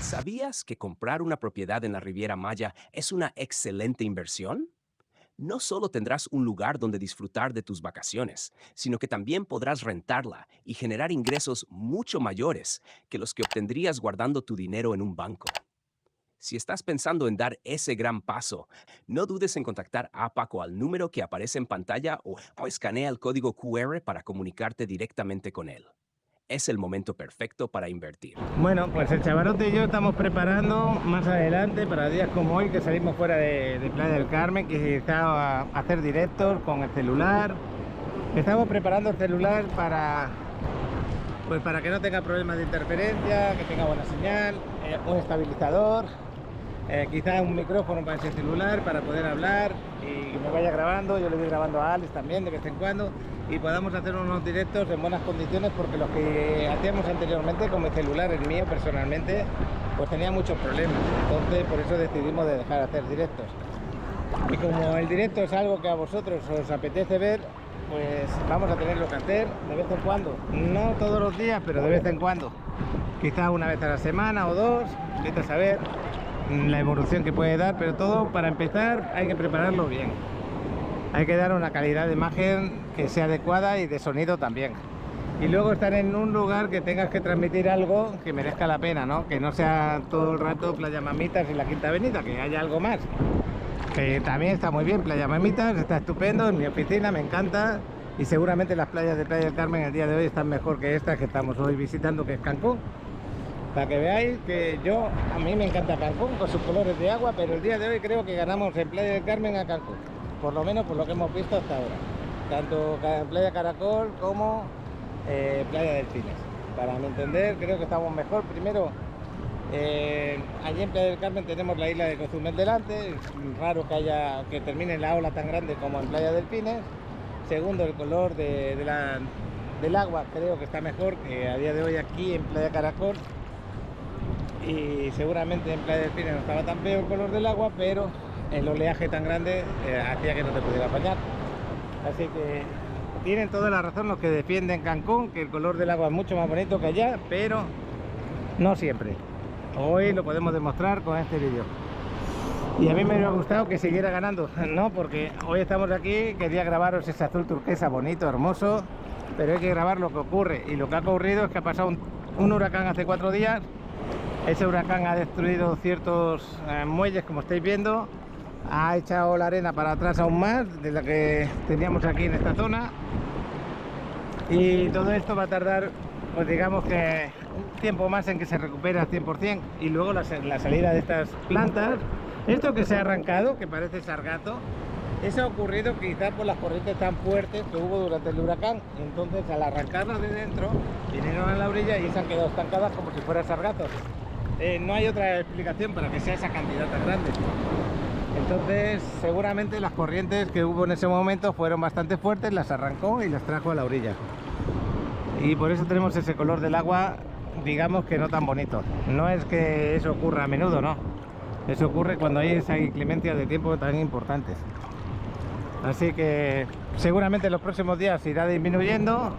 ¿Sabías que comprar una propiedad en la Riviera Maya es una excelente inversión? No solo tendrás un lugar donde disfrutar de tus vacaciones, sino que también podrás rentarla y generar ingresos mucho mayores que los que obtendrías guardando tu dinero en un banco. Si estás pensando en dar ese gran paso, no dudes en contactar a Paco al número que aparece en pantalla o escanea el código QR para comunicarte directamente con él. Es el momento perfecto para invertir. Bueno, pues el Chavarote y yo estamos preparando más adelante para días como hoy, que salimos fuera de Playa del Carmen, que estaba a hacer directos con el celular. Estamos preparando el celular para pues para que no tenga problemas de interferencia, que tenga buena señal, un estabilizador, quizá un micrófono para ese celular para poder hablar y me vaya grabando. Yo le voy grabando a Alex también de vez en cuando y podamos hacer unos directos en buenas condiciones, porque los que hacíamos anteriormente con mi celular, el mío personalmente, pues tenía muchos problemas. Entonces por eso decidimos de dejar de hacer directos. Y como el directo es algo que a vosotros os apetece ver, pues vamos a tenerlo que hacer de vez en cuando. No todos los días, pero de vez en cuando. Quizá una vez a la semana o dos, vete a saber la evolución que puede dar, pero todo para empezar hay que prepararlo bien. Hay que dar una calidad de imagen que sea adecuada y de sonido también. Y luego estar en un lugar que tengas que transmitir algo que merezca la pena, ¿no? Que no sea todo el rato Playa Mamitas y la Quinta Avenida, que haya algo más. Que también está muy bien, Playa Mamitas, está estupendo, en mi oficina me encanta. Y seguramente las playas de Playa del Carmen el día de hoy están mejor que estas que estamos hoy visitando, que es Cancún. Para que veáis que a mí me encanta Cancún con sus colores de agua, pero el día de hoy creo que ganamos en Playa del Carmen a Cancún. Por lo menos por lo que hemos visto hasta ahora. Tanto Playa Caracol como Playa Delfines. Para mi entender, creo que estamos mejor. Primero, allí en Playa del Carmen tenemos la isla de Cozumel delante. Es raro que termine la ola tan grande como en Playa Delfines. Segundo, el color del agua creo que está mejor que a día de hoy aquí en Playa Caracol. Y seguramente en Playa Delfines no estaba tan feo el color del agua, pero el oleaje tan grande hacía que no te pudiera apañar. Así que tienen toda la razón los que defienden Cancún, que el color del agua es mucho más bonito que allá, pero no siempre. Hoy lo podemos demostrar con este vídeo. Y a mí me hubiera gustado que siguiera ganando, no, porque hoy estamos aquí, quería grabaros ese azul turquesa bonito, hermoso, pero hay que grabar lo que ocurre. Y lo que ha ocurrido es que ha pasado un huracán hace 4 días. Ese huracán ha destruido ciertos muelles, como estáis viendo. Ha echado la arena para atrás aún más de la que teníamos aquí en esta zona. Y todo esto va a tardar, pues digamos que un tiempo más en que se recupere al 100%. Y luego la salida de estas plantas. Esto que se ha arrancado, que parece sargazo, eso ha ocurrido quizás por las corrientes tan fuertes que hubo durante el huracán. Y entonces al arrancarlas de dentro, vinieron a la orilla y se han quedado estancadas como si fuera sargazo. No hay otra explicación para que sea esa cantidad tan grande. Entonces seguramente las corrientes que hubo en ese momento fueron bastante fuertes, las arrancó y las trajo a la orilla. Y por eso tenemos ese color del agua, digamos que no tan bonito. No es que eso ocurra a menudo, no. Eso ocurre cuando hay esa inclemencia de tiempo tan importantes. Así que seguramente en los próximos días irá disminuyendo.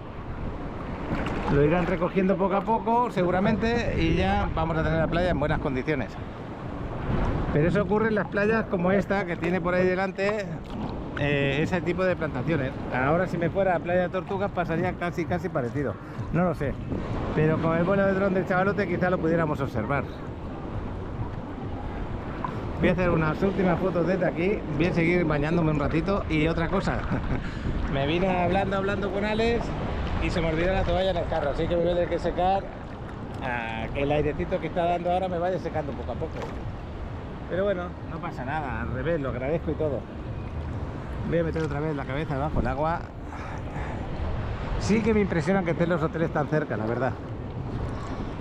Lo irán recogiendo poco a poco, seguramente, y ya vamos a tener la playa en buenas condiciones. Pero eso ocurre en las playas como esta, que tiene por ahí delante ese tipo de plantaciones. Ahora si me fuera a Playa de Tortugas pasaría casi parecido. No lo sé. Pero con el vuelo de dron del chavalote quizá lo pudiéramos observar. Voy a hacer unas últimas fotos desde aquí. Voy a seguir bañándome un ratito. Y otra cosa, me vine hablando con Alex y se me olvidó la toalla en el carro, así que me voy a tener que secar, que el airecito que está dando ahora me vaya secando poco a poco. Pero bueno, no pasa nada, al revés, lo agradezco y todo. Voy a meter otra vez la cabeza debajo del agua. Sí que me impresiona que estén los hoteles tan cerca, la verdad.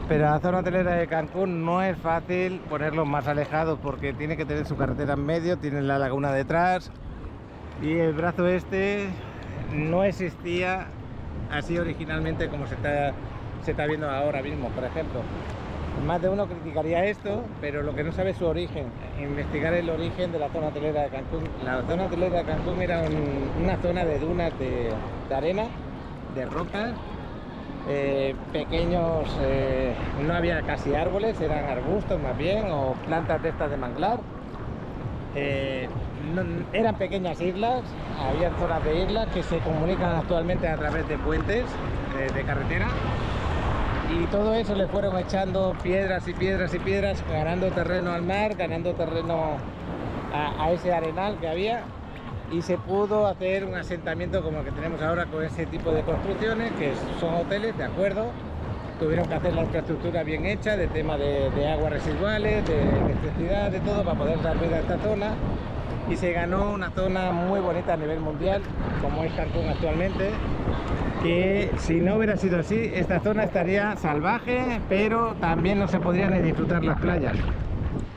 Pero la zona hotelera de Cancún no es fácil ponerlos más alejados, porque tiene que tener su carretera en medio, tiene la laguna detrás, y el brazo este no existía así originalmente como se está viendo ahora mismo, por ejemplo. Más de uno criticaría esto, pero lo que no sabe es su origen. Investigar el origen de la zona hotelera de Cancún. La zona hotelera de Cancún era una zona de dunas de arena, de rocas, pequeños, no había casi árboles, eran arbustos más bien, o plantas de estas de manglar. Eran pequeñas islas, había zonas de islas que se comunican actualmente a través de puentes de carretera, y todo eso le fueron echando piedras y piedras y piedras, ganando terreno al mar, ganando terreno a ese arenal que había, y se pudo hacer un asentamiento como el que tenemos ahora con ese tipo de construcciones, que son hoteles, de acuerdo. Tuvieron que hacer la infraestructura bien hecha, de tema de aguas residuales, de electricidad, de todo, para poder dar vida a esta zona. Y se ganó una zona muy bonita a nivel mundial, como es Cancún actualmente. que si no hubiera sido así, esta zona estaría salvaje, pero también no se podrían ni disfrutar las playas.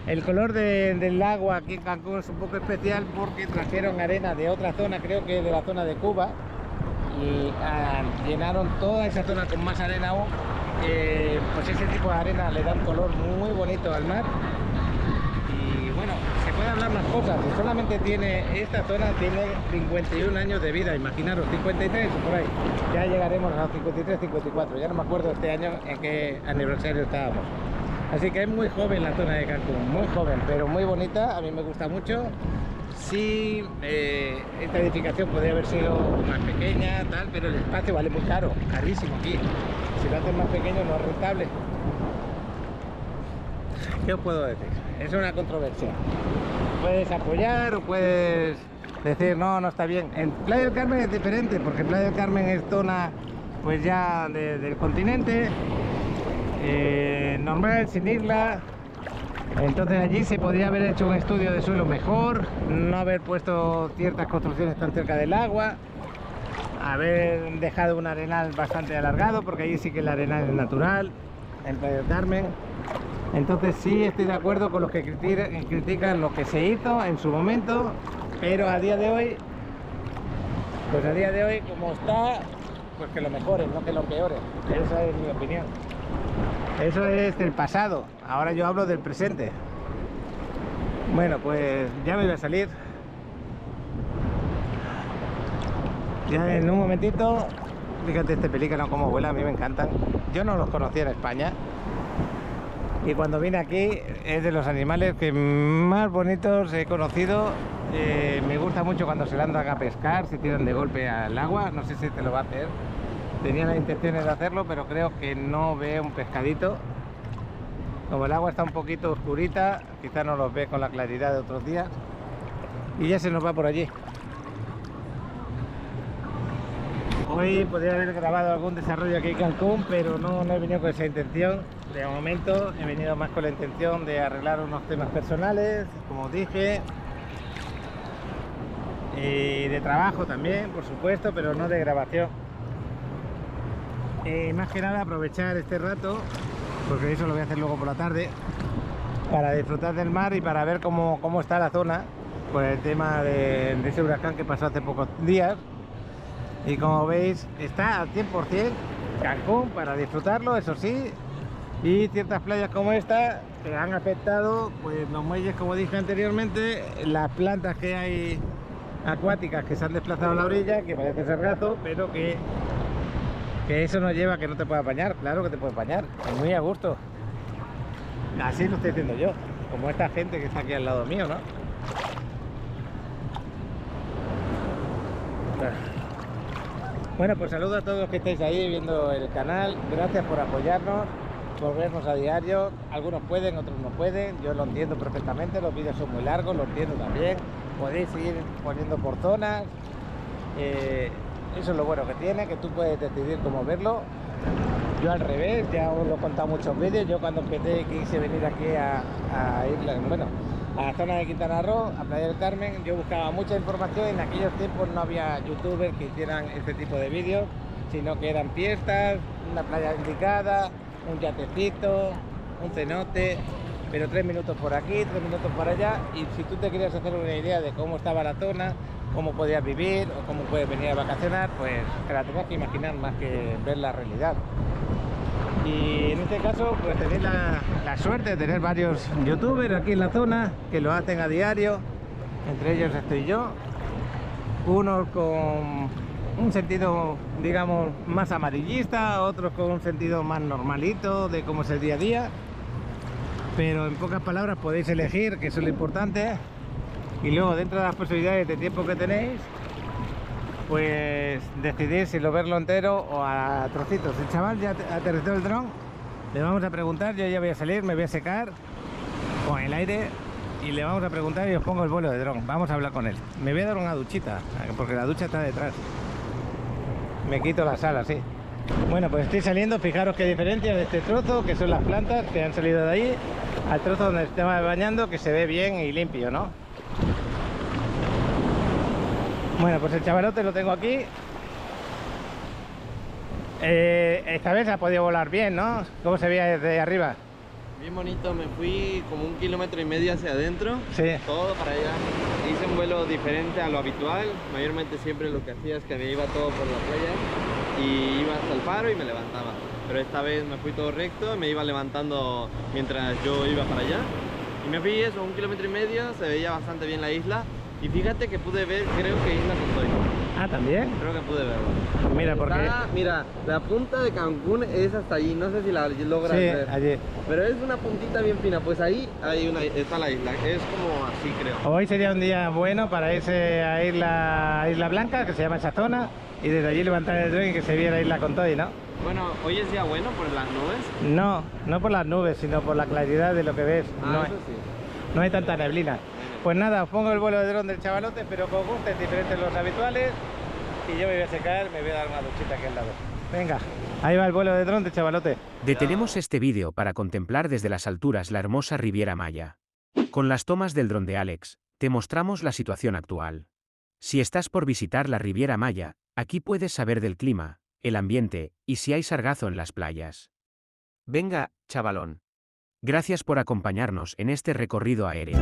El color del agua aquí en Cancún es un poco especial porque trajeron arena de otra zona, creo que de la zona de Cuba, y llenaron toda esa zona con más arena aún. Pues ese tipo de arena le da un color muy bonito al mar. Y bueno, se puede hablar más cosas. Solamente esta zona tiene 51 años de vida, imaginaros, 53 o por ahí. Ya llegaremos a los 53, 54. Ya no me acuerdo este año en qué aniversario estábamos. Así que es muy joven la zona de Cancún, muy joven, pero muy bonita. A mí me gusta mucho. Sí, esta edificación podría haber sido más pequeña, tal, pero el espacio vale muy caro, carísimo aquí. Si lo hacen más pequeño no es rentable. ¿Qué os puedo decir? Es una controversia. Puedes apoyar o puedes decir no, no está bien. En Playa del Carmen es diferente, porque Playa del Carmen es zona pues ya del continente, normal, sin isla. Entonces allí se podría haber hecho un estudio de suelo mejor, no haber puesto ciertas construcciones tan cerca del agua, haber dejado un arenal bastante alargado, porque allí sí que el arenal es natural, en Playa del Carmen. Entonces sí estoy de acuerdo con los que critican lo que se hizo en su momento, pero a día de hoy, pues a día de hoy como está, pues que lo mejoren, no que lo empeoren. Esa es mi opinión. Eso es del pasado, ahora yo hablo del presente. Bueno, pues ya me voy a salir. Ya en un momentito. Fíjate este pelícano como vuela, a mí me encantan. Yo no los conocía en España. Y cuando vine aquí es de los animales que más bonitos he conocido. Me gusta mucho cuando se lanzan a pescar, se tiran de golpe al agua. No sé si te lo va a hacer. Tenía las intenciones de hacerlo, pero creo que no ve un pescadito. Como el agua está un poquito oscurita, quizás no los ve con la claridad de otros días. Y ya se nos va por allí. Hoy podría haber grabado algún desarrollo aquí en Cancún, pero no he venido con esa intención. De momento he venido más con la intención de arreglar unos temas personales, como os dije. Y de trabajo también, por supuesto, pero no de grabación. Más que nada aprovechar este rato, porque eso lo voy a hacer luego por la tarde, para disfrutar del mar y para ver cómo está la zona, por el tema de ese huracán que pasó hace pocos días. Y como veis, está al 100% Cancún para disfrutarlo, eso sí. Y ciertas playas como esta que han afectado pues los muelles, como dije anteriormente, las plantas que hay acuáticas que se han desplazado a la orilla, que parece sargazo, pero que eso no lleva a que no te puedas bañar. Claro que te puedes bañar, es muy a gusto. Así lo estoy haciendo yo, como esta gente que está aquí al lado mío, ¿no? Bueno, pues saludo a todos los que estáis ahí viendo el canal. Gracias por apoyarnos, por vernos a diario. Algunos pueden, otros no pueden. Yo lo entiendo perfectamente, los vídeos son muy largos, lo entiendo también. Podéis seguir poniendo por zonas. Eso es lo bueno que tiene, que tú puedes decidir cómo verlo. Yo al revés, ya os lo he contado muchos vídeos. Yo cuando empecé quise venir aquí a la zona de Quintana Roo, a Playa del Carmen, yo buscaba mucha información. En aquellos tiempos no había youtubers que hicieran este tipo de vídeos, sino que eran fiestas, una playa indicada, un yatecito, un cenote, pero 3 minutos por aquí, 3 minutos por allá. Y si tú te querías hacer una idea de cómo estaba la zona, cómo podías vivir o cómo puedes venir a vacacionar, pues te la tenías que imaginar más que ver la realidad. Y en este caso pues tenéis la suerte de tener varios youtubers aquí en la zona que lo hacen a diario. Entre ellos estoy yo, unos con un sentido digamos más amarillista, otros con un sentido más normalito de cómo es el día a día, pero en pocas palabras podéis elegir, que eso es lo importante. Y luego, dentro de las posibilidades de tiempo que tenéis, pues decidir si lo verlo entero o a trocitos. El chaval ya aterrizó el dron, le vamos a preguntar. Yo ya voy a salir, me voy a secar con el aire y le vamos a preguntar y os pongo el vuelo de dron. Vamos a hablar con él. Me voy a dar una duchita, porque la ducha está detrás. Me quito la sal así. Bueno, pues estoy saliendo. Fijaros qué diferencia de este trozo, que son las plantas que han salido de ahí, al trozo donde estaba bañando, que se ve bien y limpio, ¿no? Bueno, pues el chavalote lo tengo aquí. Esta vez ha podido volar bien, ¿no? ¿Cómo se veía desde arriba? Bien bonito, me fui como 1,5 kilómetros hacia adentro, Sí. todo para allá. Hice un vuelo diferente a lo habitual, mayormente siempre lo que hacía es que me iba todo por la playa y iba hasta el faro y me levantaba. Pero esta vez me fui todo recto, me iba levantando mientras yo iba para allá. Y me fui eso, 1,5 kilómetros, se veía bastante bien la isla. Y fíjate que pude ver, creo que Isla Contoy. Ah, ¿también? Creo que pude verlo. Mira, porque... Mira, la punta de Cancún es hasta allí, no sé si la logras Sí, ver. allí. Pero es una puntita bien fina, pues ahí está la isla, es como así creo. Hoy sería un día bueno para irse a Isla Blanca, que se llama esa zona, y desde allí levantar el dron y que se viera Isla Contoy, ¿no? Bueno, hoy es día bueno por las nubes. No, no por las nubes, sino por la claridad de lo que ves. No, Eso sí. no hay tanta neblina. Pues nada, os pongo el vuelo de dron del chavalote, pero con gustes diferentes de los habituales. Y yo me voy a secar, me voy a dar una duchita aquí al lado. Venga, ahí va el vuelo de dron del chavalote. Detenemos este vídeo para contemplar desde las alturas la hermosa Riviera Maya. Con las tomas del dron de Alex, te mostramos la situación actual. Si estás por visitar la Riviera Maya, aquí puedes saber del clima, el ambiente y si hay sargazo en las playas. Venga, chavalón. Gracias por acompañarnos en este recorrido aéreo.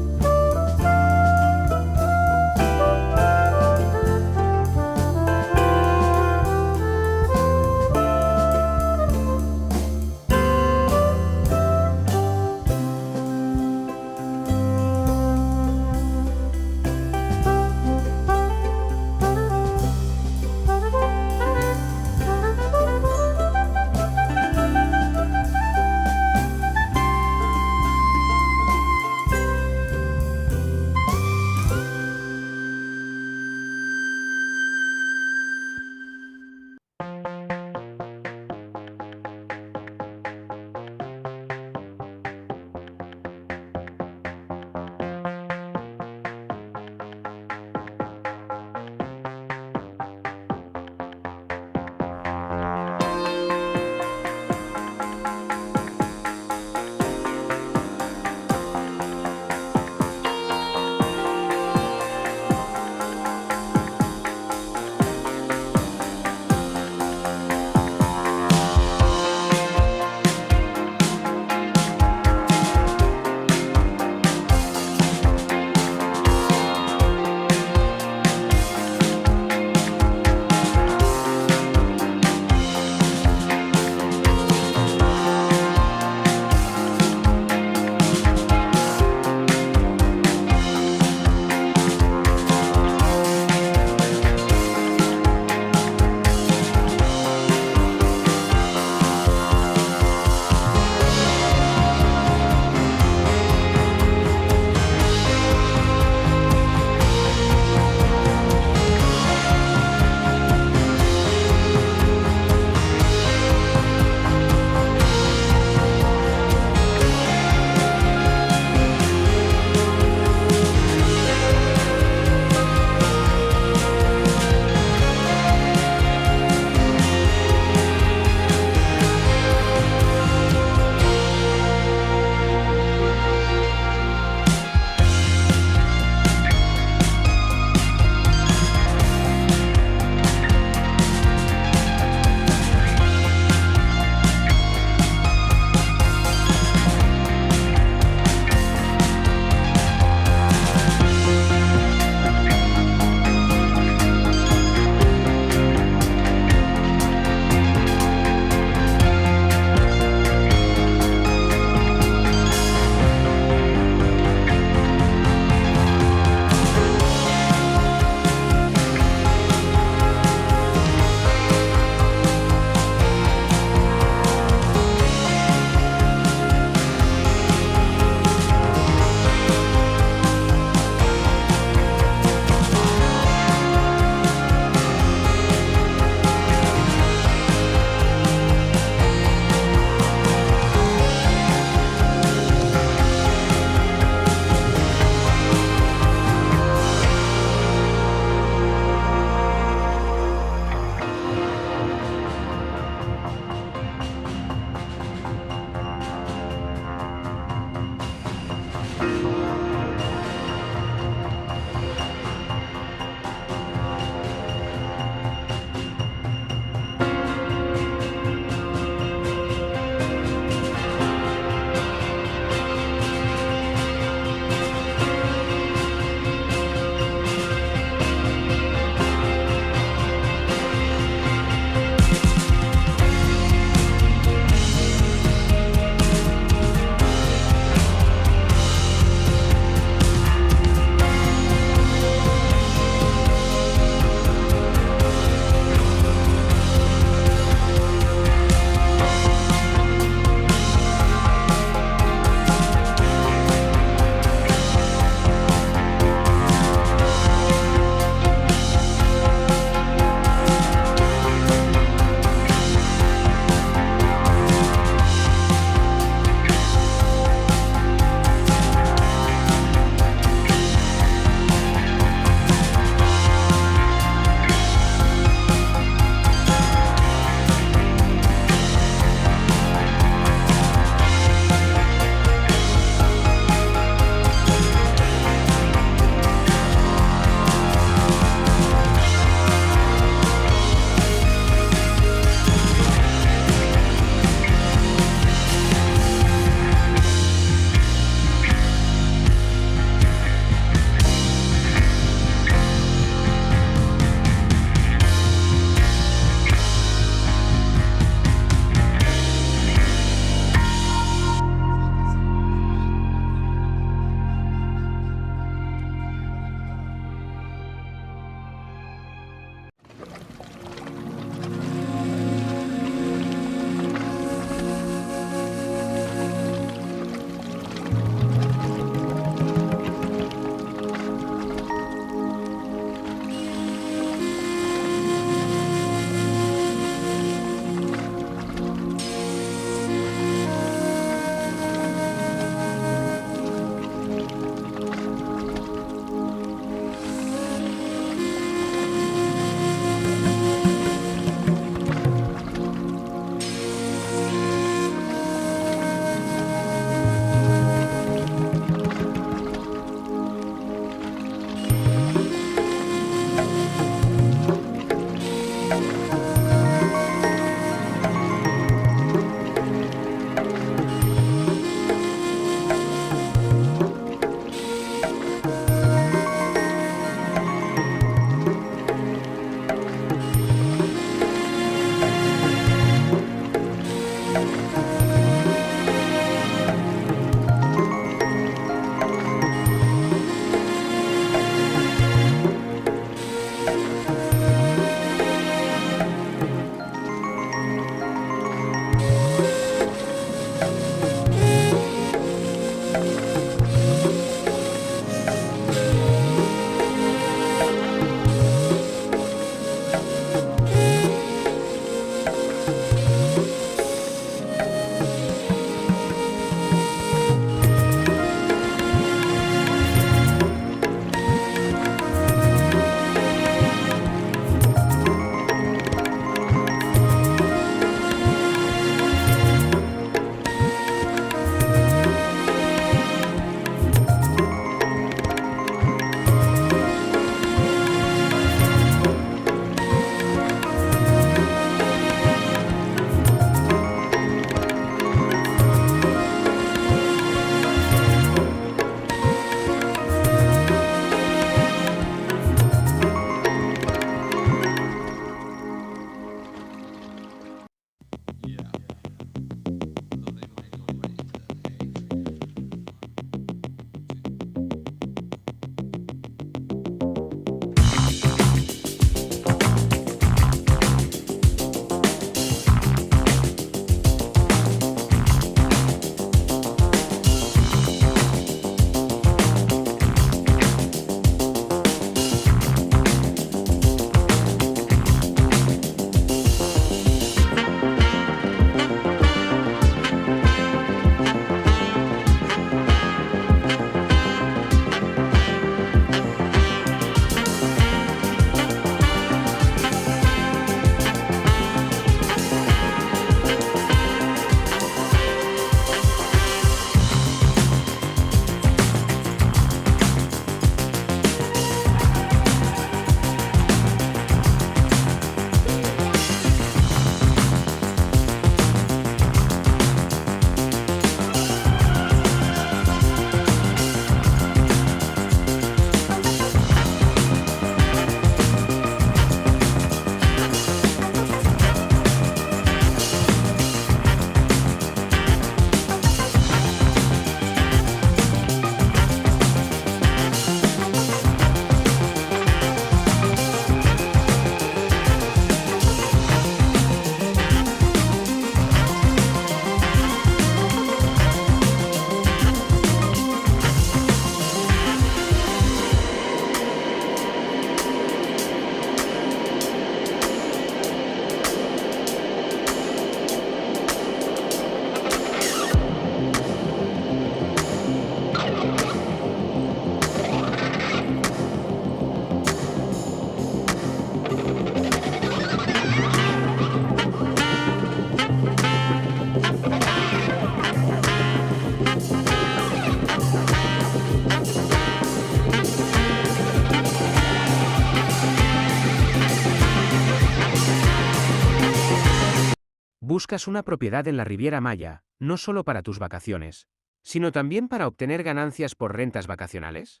Buscas una propiedad en la Riviera Maya, no solo para tus vacaciones, sino también para obtener ganancias por rentas vacacionales.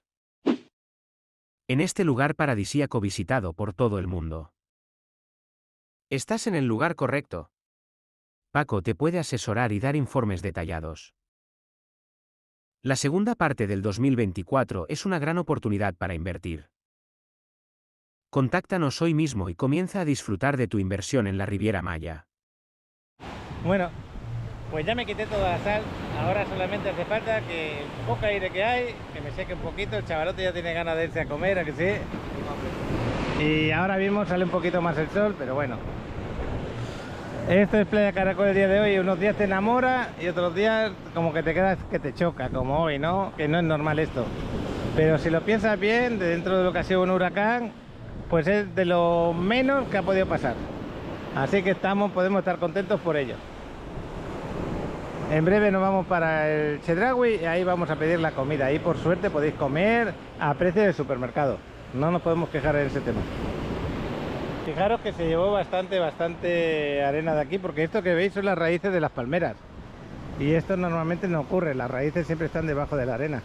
En este lugar paradisíaco visitado por todo el mundo, estás en el lugar correcto. Paco te puede asesorar y dar informes detallados. La segunda parte del 2024 es una gran oportunidad para invertir. Contáctanos hoy mismo y comienza a disfrutar de tu inversión en la Riviera Maya. Bueno, pues ya me quité toda la sal, ahora solamente hace falta que el poco aire que hay, que me seque un poquito, el chavalote ya tiene ganas de irse a comer, ¿a que sí? Y ahora mismo sale un poquito más el sol, pero bueno. Esto es Playa Caracol el día de hoy, unos días te enamora y otros días como que te quedas que te choca, como hoy, ¿no? Que no es normal esto. Pero si lo piensas bien, dentro de lo que ha sido un huracán, pues es de lo menos que ha podido pasar. Así que podemos estar contentos por ello. En breve nos vamos para el Chedraui y ahí vamos a pedir la comida. Ahí por suerte podéis comer a precio de supermercado. No nos podemos quejar en ese tema. Fijaros que se llevó bastante arena de aquí, porque esto que veis son las raíces de las palmeras. Y esto normalmente no ocurre, las raíces siempre están debajo de la arena.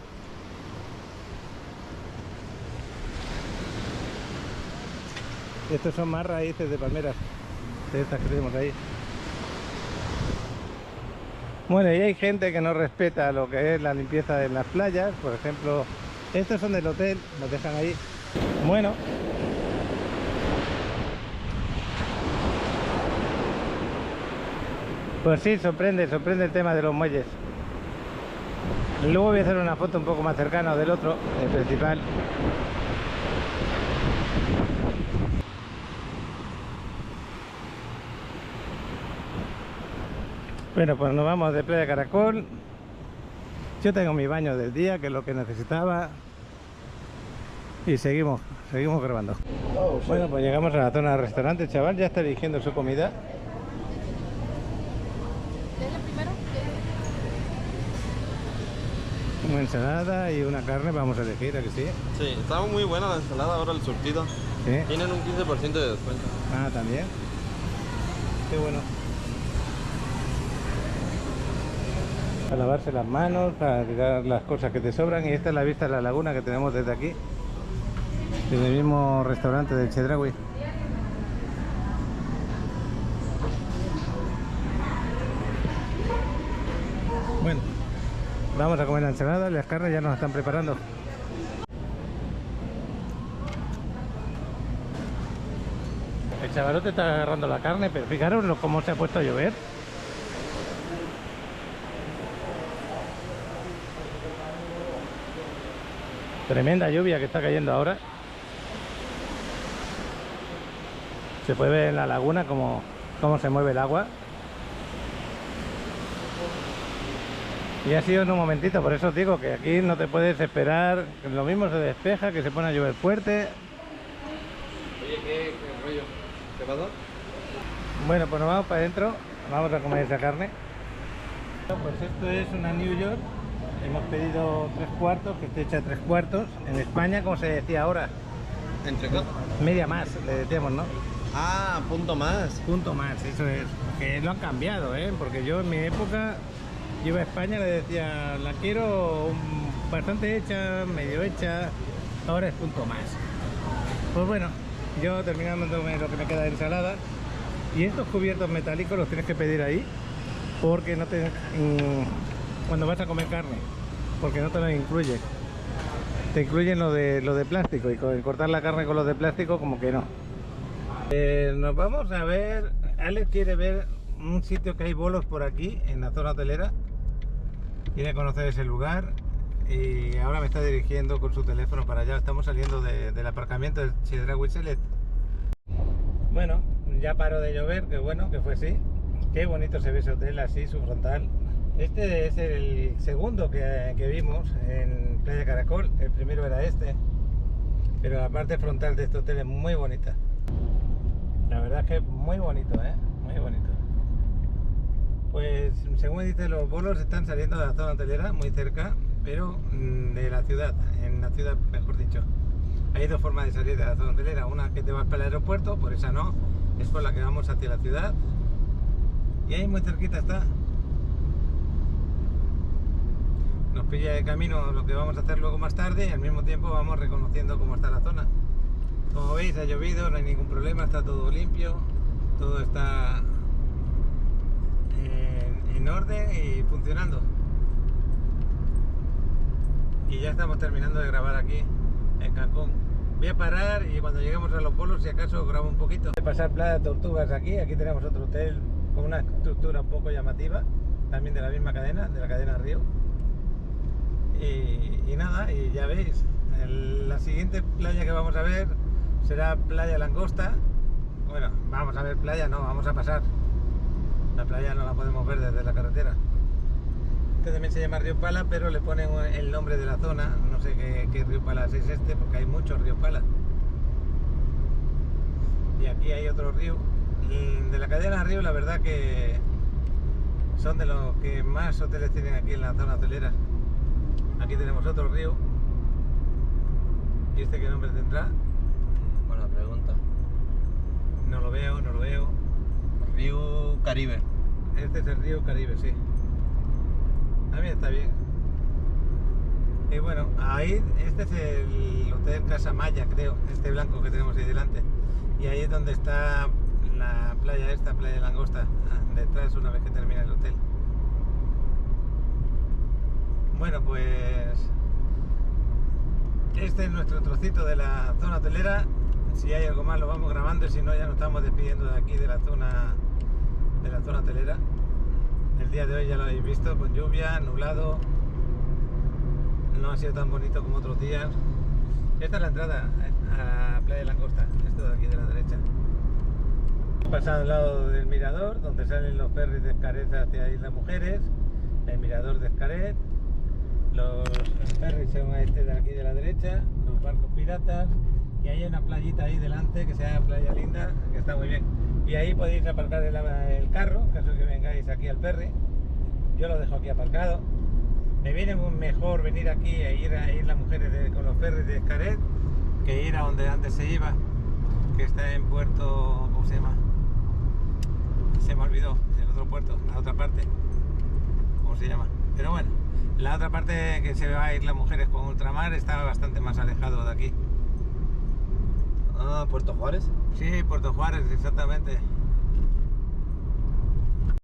Estos son más raíces de palmeras, de estas que tenemos ahí. Bueno, y hay gente que no respeta lo que es la limpieza de las playas. Por ejemplo, estos son del hotel, nos dejan ahí. Bueno, pues sí, sorprende el tema de los muelles. Luego voy a hacer una foto un poco más cercana del otro, el principal. Bueno, pues nos vamos de Playa Caracol. Yo tengo mi baño del día, que es lo que necesitaba. Y seguimos grabando. Bueno, pues llegamos a la zona del restaurante. El chaval ya está eligiendo su comida. Una ensalada y una carne vamos a elegir, ¿a que sí? Sí, estaba muy buena la ensalada, ahora el surtido. ¿Sí? Tienen un 15% de descuento. Ah, también. Qué bueno. Para lavarse las manos, para tirar las cosas que te sobran. Y esta es la vista de la laguna que tenemos desde aquí, desde el mismo restaurante del Chedraui. Bueno, vamos a comer la ensalada, las carnes ya nos están preparando. El chavalote está agarrando la carne, pero fijaros cómo se ha puesto a llover. Tremenda lluvia que está cayendo ahora. Se puede ver en la laguna cómo se mueve el agua. Y ha sido en un momentito, por eso os digo que aquí no te puedes esperar. Lo mismo se despeja, que se pone a llover fuerte. Oye, ¿qué rollo? ¿Qué pasó? Bueno, pues nos vamos para adentro. Vamos a comer esa carne. Pues esto es una New York. Hemos pedido 3 cuartos, que esté hecha 3 cuartos. En España, como se decía ahora, ¿Entre qué? media más, le decíamos, ¿no? Ah, punto más. Punto más, eso es. Que lo han cambiado, ¿eh? Porque yo en mi época, yo iba a España y le decía, la quiero bastante hecha, medio hecha. Ahora es punto más. Pues bueno, yo terminando de comer lo que me queda de ensalada. Y estos cubiertos metálicos los tienes que pedir ahí, porque no te... cuando vas a comer carne, porque no te lo incluye. Te incluyen lo de plástico, y con cortar la carne con los de plástico como que no. Nos vamos a ver, Alex quiere ver un sitio que hay bolos por aquí en la zona hotelera. Quiere conocer ese lugar y ahora me está dirigiendo con su teléfono para allá. Estamos saliendo del aparcamiento del Chedraui Select. Bueno, ya paró de llover, que bueno, que fue así. Qué bonito se ve ese hotel así, su frontal. Este es el segundo que vimos en Playa Caracol. El primero era este, pero la parte frontal de este hotel es muy bonita. La verdad es que es muy bonito, muy bonito. Pues según me dice, los bolos están saliendo de la zona hotelera, muy cerca, pero de la ciudad, en la ciudad mejor dicho. Hay dos formas de salir de la zona hotelera, una que te vas para el aeropuerto, por esa no, es por la que vamos hacia la ciudad. Y ahí muy cerquita está. Nos pilla de camino lo que vamos a hacer luego más tarde y al mismo tiempo vamos reconociendo cómo está la zona. Como veis, ha llovido, no hay ningún problema, está todo limpio, todo está en orden y funcionando. Y ya estamos terminando de grabar aquí en Cancún. Voy a parar y cuando lleguemos a los polos, si acaso, grabo un poquito. Voy a pasar Playa Tortugas aquí. Aquí tenemos otro hotel con una estructura un poco llamativa, también de la misma cadena, de la cadena Río. Y nada, y ya veis, la siguiente playa que vamos a ver será Playa Langosta. Bueno, vamos a ver playa, no, vamos a pasar. La playa no la podemos ver desde la carretera. Este también se llama Río Pala, pero le ponen el nombre de la zona. No sé qué Río Pala es este, porque hay muchos Río Pala. Y aquí hay otro río. De la cadena Río, la verdad que son de los que más hoteles tienen aquí en la zona hotelera. Aquí tenemos otro río. ¿Y este qué nombre tendrá? Buena pregunta. No lo veo, no lo veo. Río Caribe. Este es el río Caribe, sí. También está bien. Y bueno, ahí, este es el Hotel Casa Maya, creo. Este blanco que tenemos ahí delante. Y ahí es donde está la playa esta, Playa Langosta. Detrás, una vez que termina el hotel. Bueno, pues este es nuestro trocito de la zona hotelera. Si hay algo más lo vamos grabando y si no ya nos estamos despidiendo de aquí de la zona hotelera. El día de hoy ya lo habéis visto, con lluvia, nublado. No ha sido tan bonito como otros días. Esta es la entrada a Playa Langosta, esto de aquí de la derecha. Pasando al lado del mirador, donde salen los ferries de Xcaret hacia Isla Mujeres, el mirador de Xcaret. Los ferries son a este de aquí de la derecha, los barcos piratas, y ahí hay una playita ahí delante que se llama Playa Linda, que está muy bien. Y ahí podéis aparcar el carro, caso que vengáis aquí al ferry. Yo lo dejo aquí aparcado. Me viene mejor venir aquí e ir a Isla Mujeres con los ferries de Xcaret que ir a donde antes se iba, que está en Puerto, ¿cómo se llama? Se me olvidó, el otro puerto, la otra parte, ¿cómo se llama? Pero bueno, la otra parte que se va a Isla Mujeres con ultramar está bastante más alejado de aquí. Ah, ¿Puerto Juárez? Sí, Puerto Juárez, exactamente.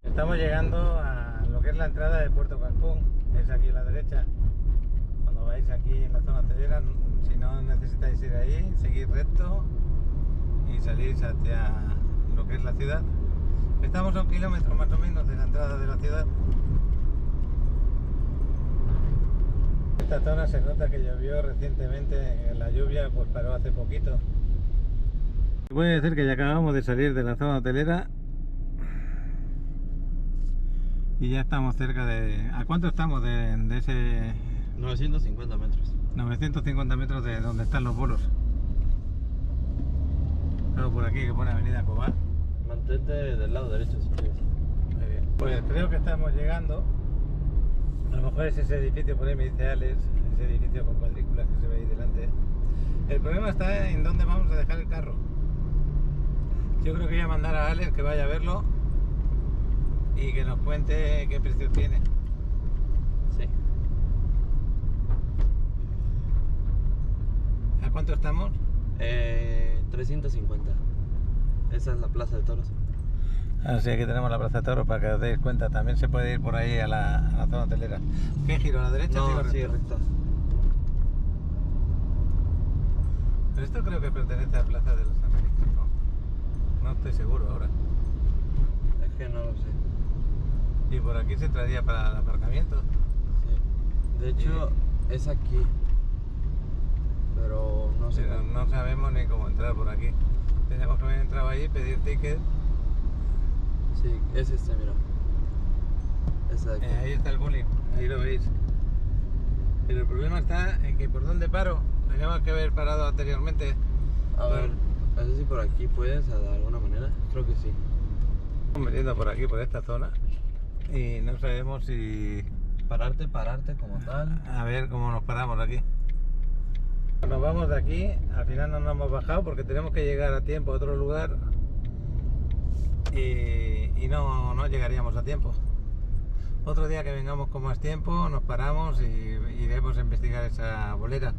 Estamos llegando a lo que es la entrada de Puerto Cancún, es aquí a la derecha. Cuando vais aquí en la zona hotelera, si no necesitáis ir ahí, seguid recto y salís hacia lo que es la ciudad. Estamos a 1 kilómetro más o menos de la entrada de la ciudad. Esta zona se nota que llovió recientemente, la lluvia pues paró hace poquito. Voy a decir que ya acabamos de salir de la zona hotelera y ya estamos cerca de... ¿A cuánto estamos de ese...? 950 metros. 950 metros de donde están los bolos. Luego por aquí que pone Avenida Cobá. Mantente del lado derecho si quieres. Muy bien. Pues creo que estamos llegando. A lo mejor es ese edificio por ahí, me dice Alex, ese edificio con cuadrículas que se ve ahí delante. El problema está en dónde vamos a dejar el carro. Yo creo que voy a mandar a Alex que vaya a verlo y que nos cuente qué precio tiene. Sí. ¿A cuánto estamos? 350. Esa es la Plaza de Toros. Así que tenemos la Plaza de Toros para que os deis cuenta. También se puede ir por ahí a la zona hotelera. ¿Qué giro? ¿A la derecha? No, sí, sí, recto. Pero esto creo que pertenece a Plaza de los Américas, ¿no? No estoy seguro ahora. Es que no lo sé. Y por aquí se traería para el aparcamiento. Sí. De hecho, es aquí. Pero no sé. Pero no sabemos ni cómo entrar por aquí. Tenemos que haber entrado ahí, pedir ticket. Sí, es este, mira. Ese de aquí. Ahí está el bowling, ahí lo veis. Pero el problema está en que por dónde paro. Teníamos que haber parado anteriormente. A ver, no sé si por aquí puedes, de alguna manera. Creo que sí. Estamos metiendo por aquí, por esta zona. Y no sabemos si... Pararte como tal. A ver cómo nos paramos aquí. Nos vamos de aquí, al final no nos hemos bajado porque tenemos que llegar a tiempo a otro lugar. y no llegaríamos a tiempo. Otro día que vengamos con más tiempo nos paramos y iremos a investigar esa bolera.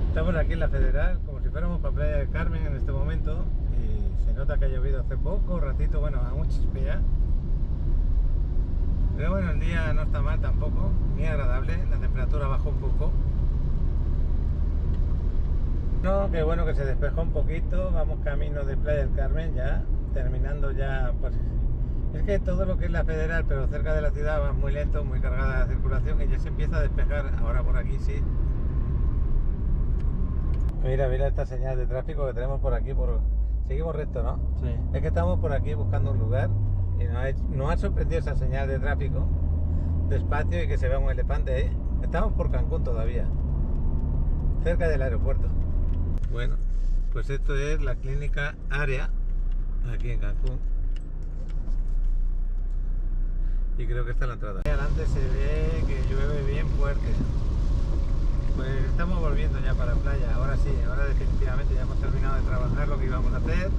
Estamos aquí en la Federal, como si fuéramos para Playa del Carmen en este momento, y se nota que ha llovido hace poco, ratito, bueno, aún chispea. Pero bueno, el día no está mal tampoco, ni agradable, la temperatura bajó un poco. No, que bueno que se despejó un poquito, vamos camino de Playa del Carmen ya, terminando ya, pues es que todo lo que es la Federal, pero cerca de la ciudad va muy lento, muy cargada la circulación y ya se empieza a despejar, ahora por aquí sí. Mira esta señal de tráfico que tenemos por aquí, seguimos recto, ¿no? Sí. Es que estamos por aquí buscando un lugar y nos ha sorprendido esa señal de tráfico, despacio y que se vea un elefante, ¿eh? Estamos por Cancún todavía, cerca del aeropuerto. Bueno, pues esto es la clínica Área, aquí en Cancún. Y creo que está la entrada. Adelante se ve que llueve bien fuerte. Pues estamos volviendo ya para la playa, ahora sí, ahora definitivamente ya hemos terminado de trabajar lo que íbamos a hacer.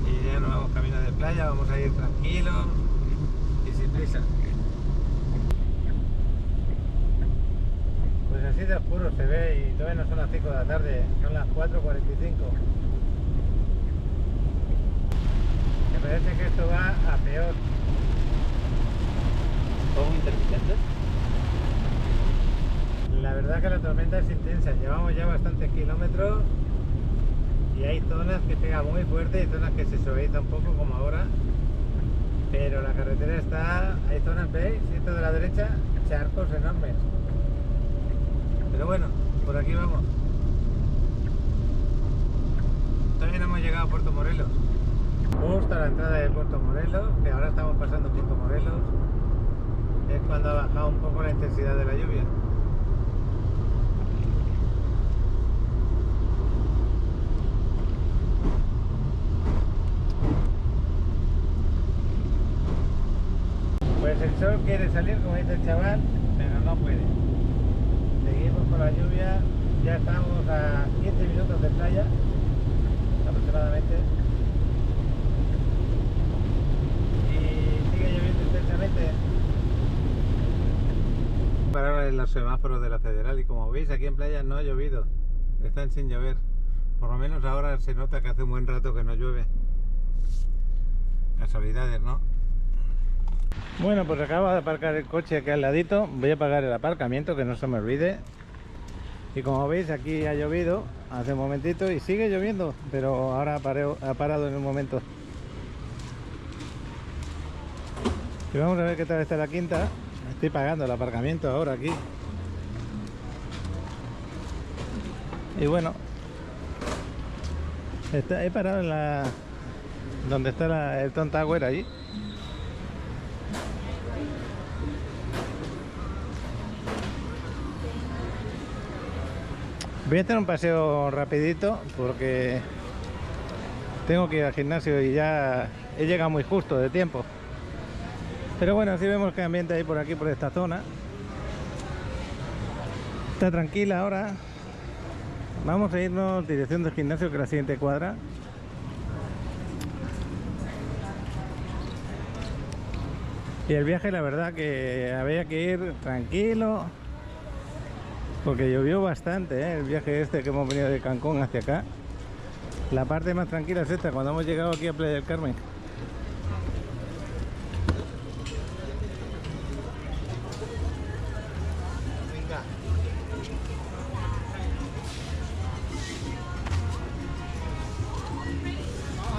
Y ya nos vamos camino de playa, vamos a ir tranquilos y sin prisa. Pues así de oscuro se ve y todavía no son las 5 de la tarde, son las 4:45. Me parece que esto va a peor. ¿Fuegos intermitentes? La verdad que la tormenta es intensa, llevamos ya bastantes kilómetros y hay zonas que pega muy fuerte y zonas que se suaviza un poco como ahora, pero la carretera está, hay zonas, ¿veis? Esto de la derecha, charcos enormes, pero bueno, por aquí vamos. Todavía no hemos llegado a Puerto Morelos, justo a la entrada de Puerto Morelos, que ahora estamos pasando Puerto Morelos, es cuando ha bajado un poco la intensidad de la lluvia. Pues el sol quiere salir, como dice el chaval, pero no puede. Seguimos con la lluvia, ya estamos a 15 minutos de playa, aproximadamente. Y sigue lloviendo intensamente. Pararon en los semáforos de la Federal y como veis aquí en playa no ha llovido, están sin llover. Por lo menos ahora se nota que hace un buen rato que no llueve. Casualidades, ¿no? Bueno, pues acabo de aparcar el coche aquí al ladito. Voy a pagar el aparcamiento, que no se me olvide. Y como veis aquí ha llovido hace un momentito y sigue lloviendo, pero ahora ha parado en un momento. Y vamos a ver qué tal está la quinta. Estoy pagando el aparcamiento ahora aquí. Y bueno, he parado en la donde está el Tom Tower allí. Voy a hacer un paseo rapidito porque tengo que ir al gimnasio y ya he llegado muy justo de tiempo. Pero bueno, así vemos que ambiente hay por aquí, por esta zona. Está tranquila ahora. Vamos a irnos dirección del gimnasio, que es la siguiente cuadra. Y el viaje, la verdad que había que ir tranquilo, porque llovió bastante, ¿eh? El viaje este que hemos venido de Cancún hacia acá. La parte más tranquila es esta, cuando hemos llegado aquí a Playa del Carmen.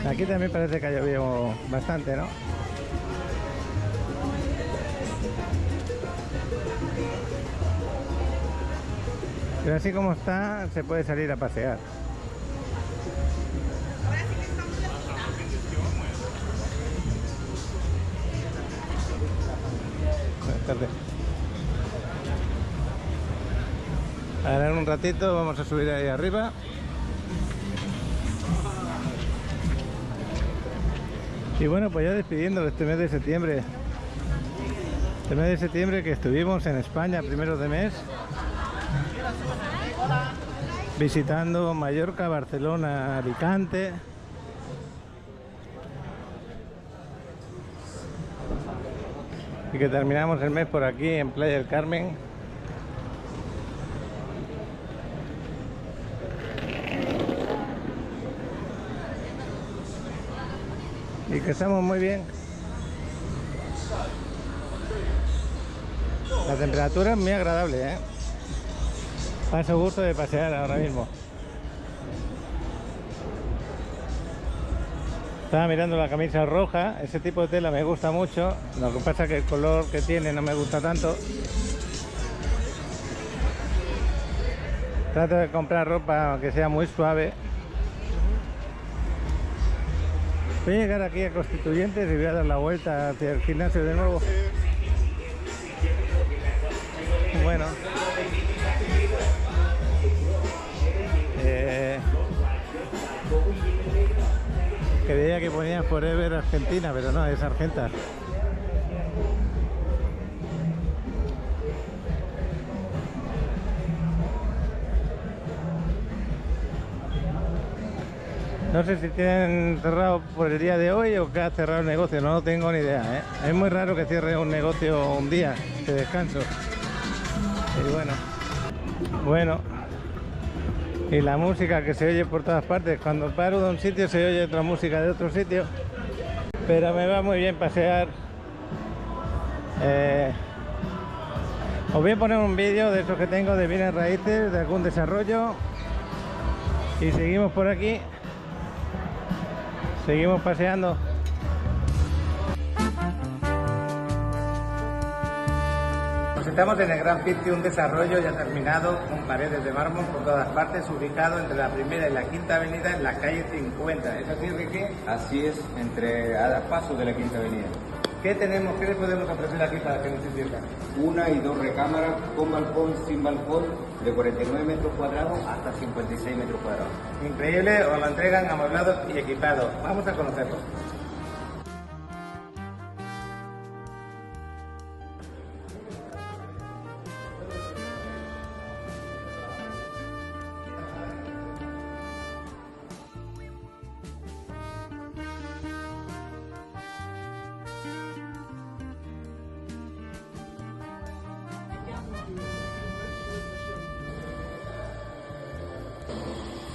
Aquí también parece que ha llovido bastante, ¿no? Pero así como está, se puede salir a pasear. Buenas tardes. Ahora en un ratito vamos a subir ahí arriba. Y bueno, pues ya despidiendo este mes de septiembre. Este mes de septiembre que estuvimos en España, primeros de mes. Visitando Mallorca, Barcelona, Alicante. y que terminamos el mes por aquí en Playa del Carmen. Y que estamos muy bien. La temperatura es muy agradable, ¿eh? Paso gusto de pasear ahora mismo. Estaba mirando la camisa roja, ese tipo de tela me gusta mucho, lo que pasa es que el color que tiene no me gusta tanto. Trato de comprar ropa que sea muy suave. Voy a llegar aquí a Constituyentes y voy a dar la vuelta hacia el gimnasio de nuevo. Bueno. Creía que ponía Forever Argentina, pero no, es Argenta. No sé si tienen cerrado por el día de hoy o que ha cerrado el negocio, no tengo ni idea, ¿eh? Es muy raro que cierre un negocio un día de descanso. Y bueno, y la música que se oye por todas partes. Cuando paro de un sitio se oye otra música de otro sitio, pero me va muy bien pasear. Os voy a poner un vídeo de esos que tengo de bienes raíces, de algún desarrollo, y seguimos por aquí. Seguimos paseando. Pues estamos en el Gran Pitque, un desarrollo ya terminado, con paredes de mármol por todas partes, ubicado entre la primera y la quinta avenida en la calle 50. ¿Es así, Ricky? Así es, a paso de la quinta avenida. ¿Qué tenemos? ¿Qué le podemos ofrecer aquí para que nos entienda? 1 y 2 recámaras, con balcón, sin balcón, de 49 metros cuadrados hasta 56 metros cuadrados. Increíble, os lo entregan amueblados y equipados. Vamos a conocerlo.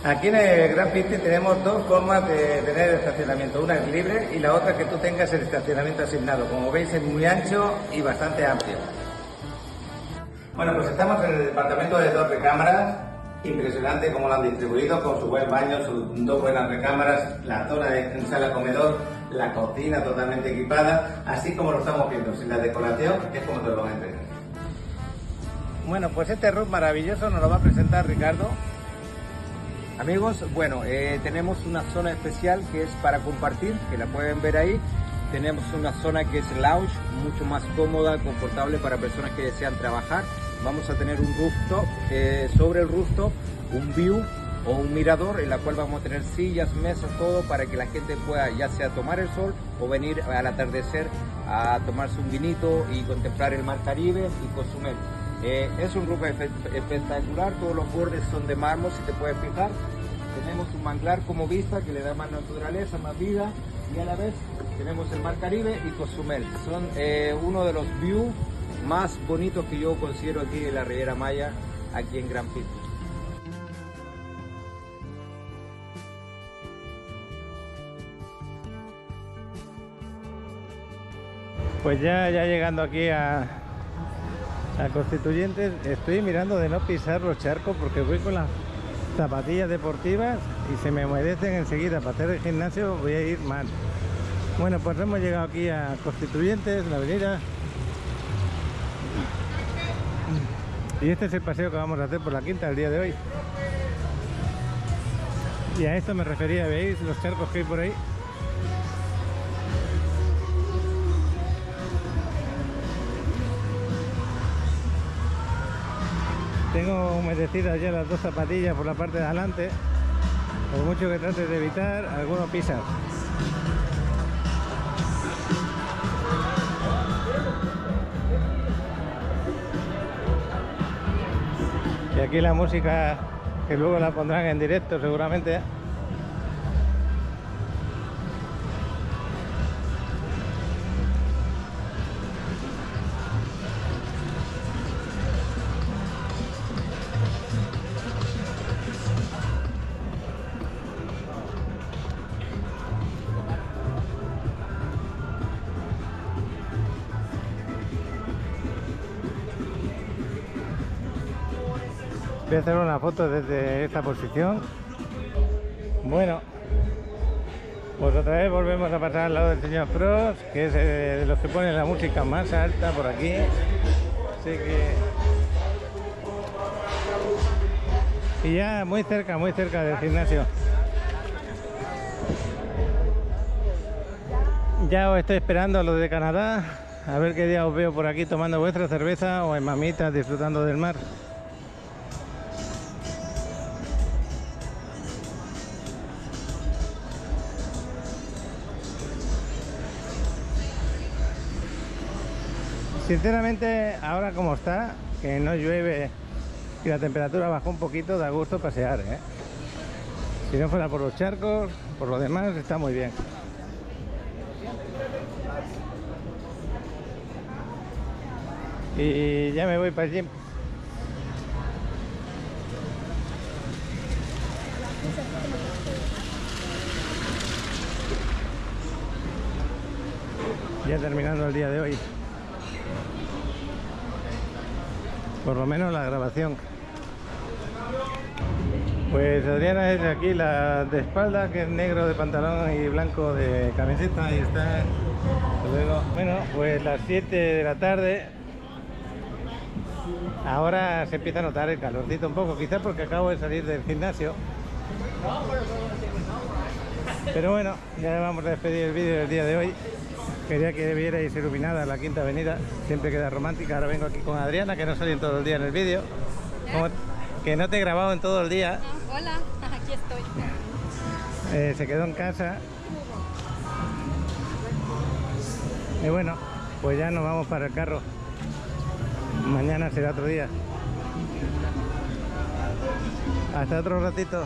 Aquí en el Gran Pitque tenemos dos formas de tener el estacionamiento. Una es libre y la otra que tú tengas el estacionamiento asignado. Como veis es muy ancho y bastante amplio. Bueno, pues estamos en el departamento de 2 recámaras. Impresionante cómo lo han distribuido, con su buen baño, sus 2 buenas recámaras, la zona de sala-comedor, la cocina totalmente equipada, así como lo estamos viendo, sin la decoración, que es como te lo van a entregar. Bueno, pues este roof maravilloso nos lo va a presentar Ricardo. Amigos, bueno, tenemos una zona especial que es para compartir, que la pueden ver ahí. Tenemos una zona que es lounge, mucho más cómoda, confortable para personas que desean trabajar. Vamos a tener un rooftop, sobre el rooftop un view o un mirador en la cual vamos a tener sillas, mesas, todo para que la gente pueda ya sea tomar el sol o venir al atardecer a tomarse un vinito y contemplar el mar Caribe y Cozumel. Es un roof espectacular, todos los bordes son de mármol, si te puedes fijar. Tenemos un manglar como vista que le da más naturaleza, más vida, y a la vez tenemos el mar Caribe y Cozumel. Son uno de los views más bonitos que yo considero aquí en la Riviera Maya, aquí en Gran Pitque. Pues ya llegando aquí a Constituyentes, estoy mirando de no pisar los charcos porque voy con las zapatillas deportivas y se me humedecen enseguida. Para hacer el gimnasio voy a ir mal. Bueno, pues hemos llegado aquí a Constituyentes, la avenida. Y este es el paseo que vamos a hacer por la quinta el día de hoy. Y a esto me refería, ¿veis los charcos que hay por ahí? Tengo humedecidas ya las 2 zapatillas por la parte de adelante. Por mucho que trates de evitar, alguno pisas. Y aquí la música, que luego la pondrán en directo seguramente. Voy a hacer una foto desde esta posición. Bueno, pues otra vez volvemos a pasar al lado del señor Frost, que es de los que ponen la música más alta por aquí. Así que... Y ya muy cerca del gimnasio. Ya os estoy esperando a los de Canadá, a ver qué día os veo por aquí tomando vuestra cerveza o en mamitas disfrutando del mar. Sinceramente, ahora como está, que no llueve y la temperatura bajó un poquito, da gusto pasear, ¿eh? Si no fuera por los charcos, por lo demás está muy bien. Y ya me voy para el gym. Ya terminando el día de hoy. Por lo menos la grabación. Pues Adriana es de aquí, la de espalda, que es negro de pantalón y blanco de camiseta. Ahí está. Luego, bueno, pues las 7 de la tarde. Ahora se empieza a notar el calorcito un poco, quizás porque acabo de salir del gimnasio. Pero bueno, ya vamos a despedir el vídeo del día de hoy. Quería que vierais iluminada la Quinta Avenida, siempre queda romántica. Ahora vengo aquí con Adriana, que no salí en todo el día en el vídeo. Que no te he grabado en todo el día. Hola, aquí estoy. Se quedó en casa. Y bueno, pues ya nos vamos para el carro. Mañana será otro día. Hasta otro ratito.